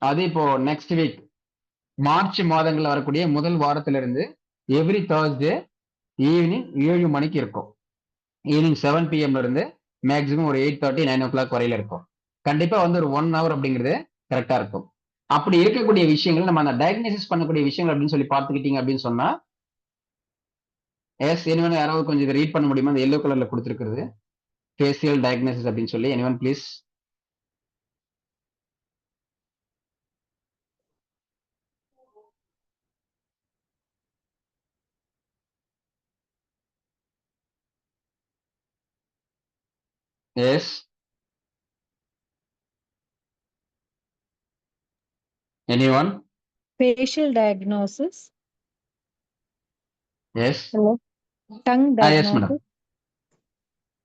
அது இப்போ நெக்ஸ்ட் வீக் மார்ச் மாதங்கள்ல வரக்கூடிய முதல் வாரத்திலிருந்து எவ்ரி Thursday ஈவினிங் 7 மணிக்கு இருக்கும். ஈவினிங் 7 PM இருந்து மேக்ஸிமம் ஒரு 8:30 9 o'clock வரையில இருக்கும். கண்டிப்பா வந்து ஒரு 1 hour அப்படிங்கிறது கரெக்டா இருக்கும். அப்படி இருக்கக்கூடிய விஷயங்கள் நம்ம அந்த டயக்னோசிஸ் பண்ணக்கூடிய விஷயங்கள் அப்படின்னு சொல்லி பார்த்துக்கிட்டீங்க அப்படின்னு சொன்னா, எஸ், எனிவன் யாராவது கொஞ்சம் இதை ரீட் பண்ண முடியுமா? அந்த எல்லோ கலர்ல கொடுத்துருக்கிறது ஃபேசியல் டயக்னோசிஸ் அப்படின்னு சொல்லி. Anyone please. Yes, anyone? Facial diagnosis. Yes. Hello. Tongue yes madam. diagnosis.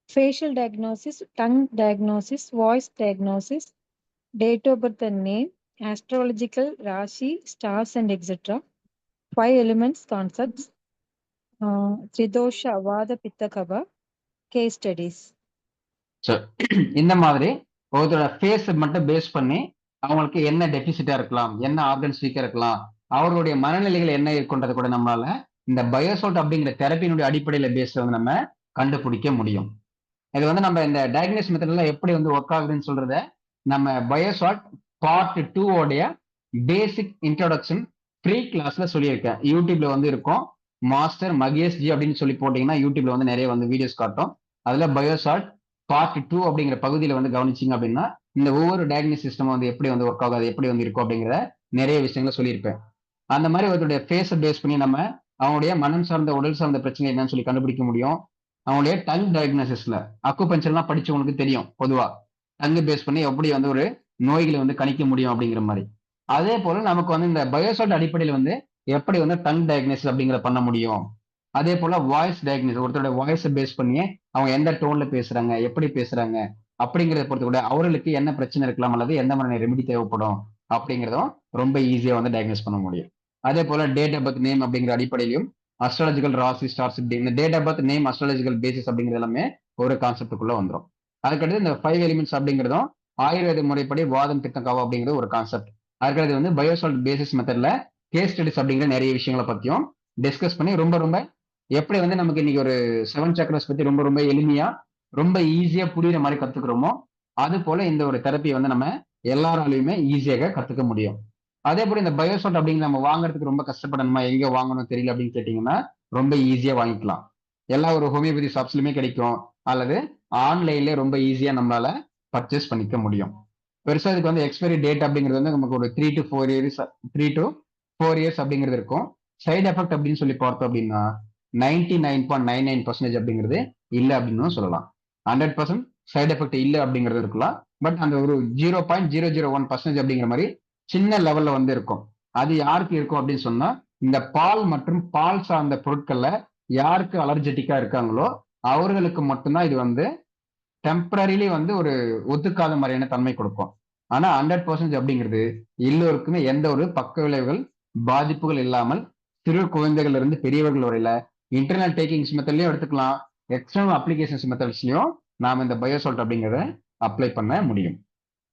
Facial diagnosis, tongue diagnosis, voice diagnosis, date of birth and name, astrological, Rashi, stars and etc. 5 elements concepts, Tridosha, Vada, Pitta, Kapha, case studies. So இந்த மாதிரி ஒருத்தரோட face மட்டும் base பண்ணி அவங்களுக்கு என்ன டெபிசிட்டா இருக்கலாம், என்ன organs வீக்கா இருக்கலாம், அவர்களுடைய மனநிலைகள் என்ன இருக்குன்றது கூட நம்மளால இந்த பயோசால்ட் அப்படிங்கிற தெரப்பியினுடைய அடிப்படையில பேஸ் வந்து நம்ம கண்டுபிடிக்க முடியும். இது வந்து நம்ம இந்த டயக்னோஸ் மெத்தட்ல எப்படி வந்து ஒர்க் ஆகுதுன்னு சொல்றத நம்ம பயோசால்ட் பார்ட் 2 உடைய பேசிக் இன்ட்ரோடக்ஷன் ஃப்ரீ கிளாஸ்ல சொல்லியிருக்கேன். யூடியூப்ல வந்து இருக்கும். மாஸ்டர் மகேஷ் ஜி அப்படின்னு சொல்லி போட்டீங்கன்னா யூடியூப்ல வந்து நிறைய வந்து வீடியோஸ் காட்டும். அதுல பயோசால்ட் பார்ட் 2 அப்படிங்கிற பகுதியில வந்து கவனிச்சிங்க அப்படின்னா இந்த ஒவ்வொரு டயக்னோஸ் சிஸ்டம் வந்து எப்படி வந்து ஒர்க் ஆகுது, எப்படி வந்து இருக்கும் அப்படிங்கிற நிறைய விஷயங்களை சொல்லியிருப்பேன். அந்த மாதிரி ஒருத்தருடைய ஃபேஸை பேஸ் பண்ணி நம்ம அவங்களுடைய மனம் சார்ந்த உடல் சார்ந்த பிரச்சனை என்னன்னு சொல்லி கண்டுபிடிக்க முடியும். அவங்களுடைய டங் டயக்னோசிஸ்ல அக்குபஞ்சர்லாம் படிச்சவங்களுக்கு தெரியும். பொதுவா டங்கு பேஸ் பண்ணி எப்படி வந்து ஒரு நோய்களை வந்து கணிக்க முடியும் அப்படிங்கிற மாதிரி. அதே போல நமக்கு வந்து இந்த பயோசால்ட் அடிப்படையில் வந்து எப்படி வந்து டங் டயக்னோசிஸ் அப்படிங்கிற பண்ண முடியும். அதே போல வாய்ஸ் டயக்னோசிஸ், ஒருத்தரோட வாய்ஸை பேஸ் பண்ணி அவங்க எந்த டோன்ல பேசுறாங்க, எப்படி பேசுறாங்க அப்படிங்கிறத பொறுத்து கூட அவர்களுக்கு என்ன பிரச்சனை இருக்கலாம் அல்லது எந்த மாதிரியான ரெமெடி தேவைப்படும் அப்படிங்கிறதும் ரொம்ப ஈஸியா வந்து டயக்னோஸ் பண்ண முடியும். அதே போல டேட் ஆஃப் பர்த் நேம் அப்படிங்கிற அடிப்படையிலும் அஸ்ட்ராலஜிக்கல் ராசி ஸ்டார்ஸ் இந்த date of birth name astrological basis அப்படிங்கிறது எல்லாமே ஒரு கான்செப்டுக்குள்ள வந்துடும். அதுக்கடுத்து இந்த 5 எலிமெண்ட்ஸ் அப்படிங்கிறதும் ஆயுர்வேத முறைப்படி வாதம் பித்தம் கவா அப்படிங்கிறது ஒரு கான்செப்ட். அதுக்கடுத்து வந்து பயோசால்ட் பேசிஸ் மெத்தட்ல கேஸ் ஸ்டடிஸ் அப்படிங்கிற நிறைய விஷயங்களை பத்தியும் டிஸ்கஸ் பண்ணி ரொம்ப ரொம்ப எப்படி வந்து நமக்கு இன்னைக்கு ஒரு 7 சக்கரஸ் பத்தி ரொம்ப ரொம்ப எளிமையா ரொம்ப ஈஸியா புரியுற மாதிரி கத்துக்கிறோமோ அது போல இந்த ஒரு தெரப்பியை வந்து நம்ம எல்லாராலையுமே ஈஸியாக கத்துக்க முடியும். அதே போல இந்த பயோசால்ட் அப்படிங்கிற நம்ம வாங்குறதுக்கு ரொம்ப கஷ்டப்படணுமா, எங்க வாங்கணும் தெரியல அப்படின்னு கேட்டீங்கன்னா ரொம்ப ஈஸியா வாங்கிக்கலாம். எல்லா ஒரு ஹோமியோபதி ஷாப்ஸ்லயுமே கிடைக்கும், அல்லது ஆன்லைன்ல ரொம்ப ஈஸியா நம்மளால பர்ச்சேஸ் பண்ணிக்க முடியும். பெருசா இதுக்கு வந்து எக்ஸ்பைரி டேட் அப்படிங்கிறது வந்து நமக்கு ஒரு 3 to 4 இயர்ஸ் அப்படிங்கிறது இருக்கும். சைடு எஃபெக்ட் அப்படின்னு சொல்லி பார்த்தோம் அப்படின்னா 99.99% அப்படிங்கிறது இல்லை அப்படின்னு சொல்லலாம். 100% சைடு எஃபெக்ட் இல்லை அப்படிங்கிறது இருக்கலாம். பட் அந்த ஒரு 0.001% அப்படிங்கிற மாதிரி சின்ன லெவல்ல வந்து இருக்கும். அது யாருக்கு இருக்கும் அப்படின்னு சொன்னா, இந்த பால் மற்றும் பால் சார்ந்த பொருட்கள்ல யாருக்கு அலர்ஜெட்டிக்கா இருக்காங்களோ அவர்களுக்கு மட்டும்தான் இது வந்து டெம்பரரிலி வந்து ஒரு ஒத்துக்காத மாதிரியான தன்மை கொடுக்கும். ஆனா 100% அப்படிங்கிறது எல்லோருக்குமே எந்த ஒரு பக்க விளைவுகள் பாதிப்புகள் இல்லாமல் சிறு குழந்தைகள் இருந்து பெரியவர்கள் வரையில இன்டர்னல் டேக்கிங்ஸ் மெத்தட்லயும் எடுத்துக்கலாம், எக்ஸ்டர்னல் அப்ளிகேஷன்ஸ் மெத்தட்ஸ்லயும் நாம இந்த பயோசால்ட் அப்படிங்கிறத அப்ளை பண்ண முடியும்.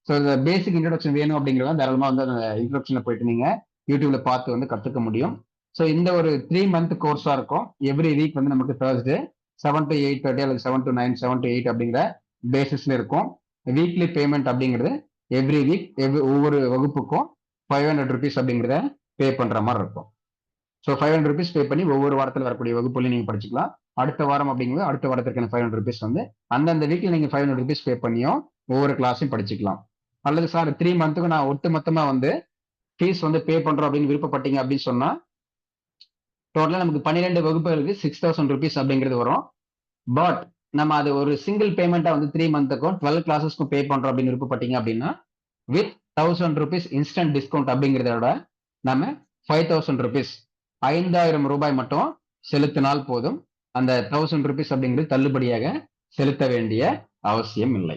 ஸோ இந்த பேசிக் இன்ட்ரோடக்ஷன் வேணும் அப்படிங்கிறத தாராளமா வந்து அந்த இன்ட்ரோடக்ஷன்ல போயிட்டு நீங்க யூடியூப்ல பார்த்து வந்து கத்துக்க முடியும். ஸோ இந்த ஒரு 3 month கோர்ஸா இருக்கும். எவ்ரி வீக் வந்து நமக்கு Thursday 7 to 8:30 அல்லது 7 to 9, 7 to 8 அப்படிங்கிற பேசிஸ்ல இருக்கும். வீக்லி பேமெண்ட் அப்படிங்கிறது எவ்ரி வீக் ஒவ்வொரு வகுப்புக்கும் 500 rupees அப்படிங்கிறத பே பண்ற மாதிரி இருக்கும். ஸோ 500 rupees பே பண்ணி ஒவ்வொரு வாரத்தில் வரக்கூடிய வகுப்புலையும் நீங்க படிச்சுக்கலாம். அடுத்த வாரம் அப்படிங்கிறது அடுத்த வாரத்திற்கான 500 rupees வந்து அந்தந்த வீக்ல நீங்க 500 rupees பே பண்ணியும் ஒவ்வொரு கிளாஸையும் படிச்சுக்கலாம். அல்லது சார் 3 monthக்கு நான் ஒட்டு மொத்தமா வந்து ஃபீஸ் வந்து பே பண்றோம் அப்படின்னு விருப்பப்பட்டீங்க அப்படின்னு சொன்னா டோட்டலா நமக்கு 12 வகுப்புகளுக்கு 6000 rupees அப்படிங்கிறது வரும். பட் நம்ம அது ஒரு சிங்கிள் பேமெண்டா வந்து 3 monthக்கும் 12 கிளாஸஸ்க்கும் பே பண்றோம் அப்படின்னு விருப்பப்பட்டீங்க அப்படின்னா வித் 1000 rupees இன்ஸ்டன்ட் டிஸ்கவுண்ட் அப்படிங்கிறத விட நம்ம 5000 rupees 5000 ரூபாய் மட்டும் செலுத்தினால் போதும். அந்த 1000 rupees அப்படிங்கிறது தள்ளுபடியாக செலுத்த வேண்டிய அவசியம் இல்லை.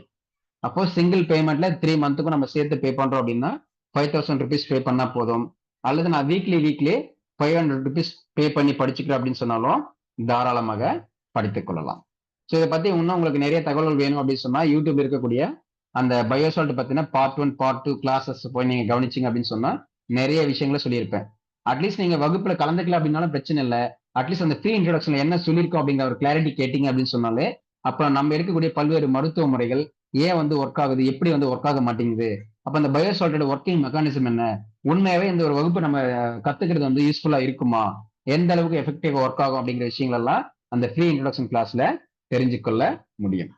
அப்போ சிங்கிள் பேமெண்ட்ல 3 monthக்கும் நம்ம சேர்த்து பே பண்றோம் அப்படின்னா 5000 rupees பே பண்ணா போதும். அல்லது நான் வீக்லி 500 rupees பே பண்ணி படிச்சுக்கிறேன் அப்படின்னு சொன்னாலும் தாராளமாக படித்துக் கொள்ளலாம். ஸோ இதை பத்தி இன்னும் உங்களுக்கு நிறைய தகவல்கள் வேணும் அப்படின்னு சொன்னா யூடியூப் இருக்கக்கூடிய அந்த பயோசால்ட் பத்தின பார்ட் 1 பார்ட் 2 கிளாஸஸ் போய் நீங்க கவனிச்சிங்க அப்படின்னு சொன்னா நிறைய விஷயங்களை சொல்லியிருப்பேன். அட்லீஸ்ட் நீங்க வகுப்புல கலந்துக்கல அப்படின்னாலும் பிரச்சனை இல்லை. அட்லீஸ்ட் அந்த ஃப்ரீ இன்ட்ரோடக்ஷன்ல என்ன சொல்லியிருக்கோம் அப்படிங்கிற ஒரு கிளாரிட்டி கேட்டீங்க அப்படின்னு சொன்னாலே அப்புறம் நம்ம இருக்கக்கூடிய பல்வேறு மருத்துவ முறைகள் ஏன் வந்து ஒர்க் ஆகுது, எப்படி வந்து ஒர்க் ஆக மாட்டேங்குது, அப்ப அந்த பயோசால்ட்டோட ஒர்க்கிங் மெக்கானிசம் என்ன, உண்மையாவே இந்த ஒரு வகுப்பு நம்ம கத்துக்கிறது வந்து யூஸ்ஃபுல்லா இருக்குமா, எந்த அளவுக்கு எஃபெக்டிவா ஒர்க் ஆகும் அப்படிங்கிற விஷயங்கள் எல்லாம் அந்த ஃப்ரீ இன்ட்ரோடக்ஷன் கிளாஸ்ல தெரிஞ்சு கொள்ள முடியும்.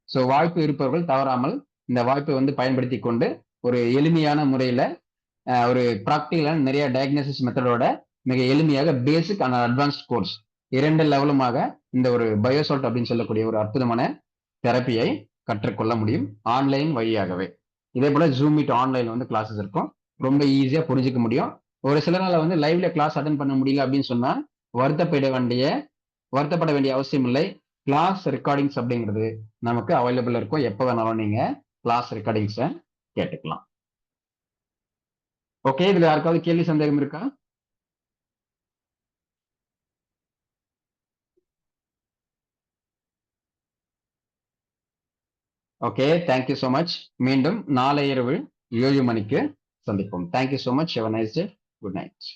ஸோ வாய்ப்பு இருப்பவர்கள் தவறாமல் இந்த வாய்ப்பை வந்து பயன்படுத்தி கொண்டு ஒரு எளிமையான முறையில ஒரு ப்ராக்டிகலான நிறைய டயக்னோசிஸ் மெத்தடோட மிக எளிமையாக பேசிக் அண்ட் அட்வான்ஸ்ட் கோர்ஸ் 2 லெவலுமாக இந்த ஒரு பயோசால்ட் அப்படின்னு சொல்லக்கூடிய ஒரு அற்புதமான தெரப்பியை கற்றுக்கொள்ள முடியும் ஆன்லைன் வழியாகவே. இதே போல ஜூம் மீட் ஆன்லைன்ல வந்து கிளாஸஸ் இருக்கும், ரொம்ப ஈஸியா புரிஞ்சுக்க முடியும். ஒரு சிலரால வந்து லைவ்ல கிளாஸ் அட்டன் பண்ண முடியல அப்படின்னு சொன்னா வருத்தப்பட வேண்டிய அவசியம் இல்லை. கிளாஸ் ரெக்கார்டிங்ஸ் அப்படிங்கிறது நமக்கு அவைலபிள் இருக்கும். எப்போ வேணாலும் நீங்க கிளாஸ் ரெக்கார்டிங்ஸை கேட்டுக்கலாம். ஓகே, இதுல யாருக்காவது கேள்வி சந்தேகம் இருக்கா? Okay, thank you so much. மீண்டும் நாளை இரவு 7 மணிக்கு சந்திப்போம். Thank you so much. Have a nice day. Good night.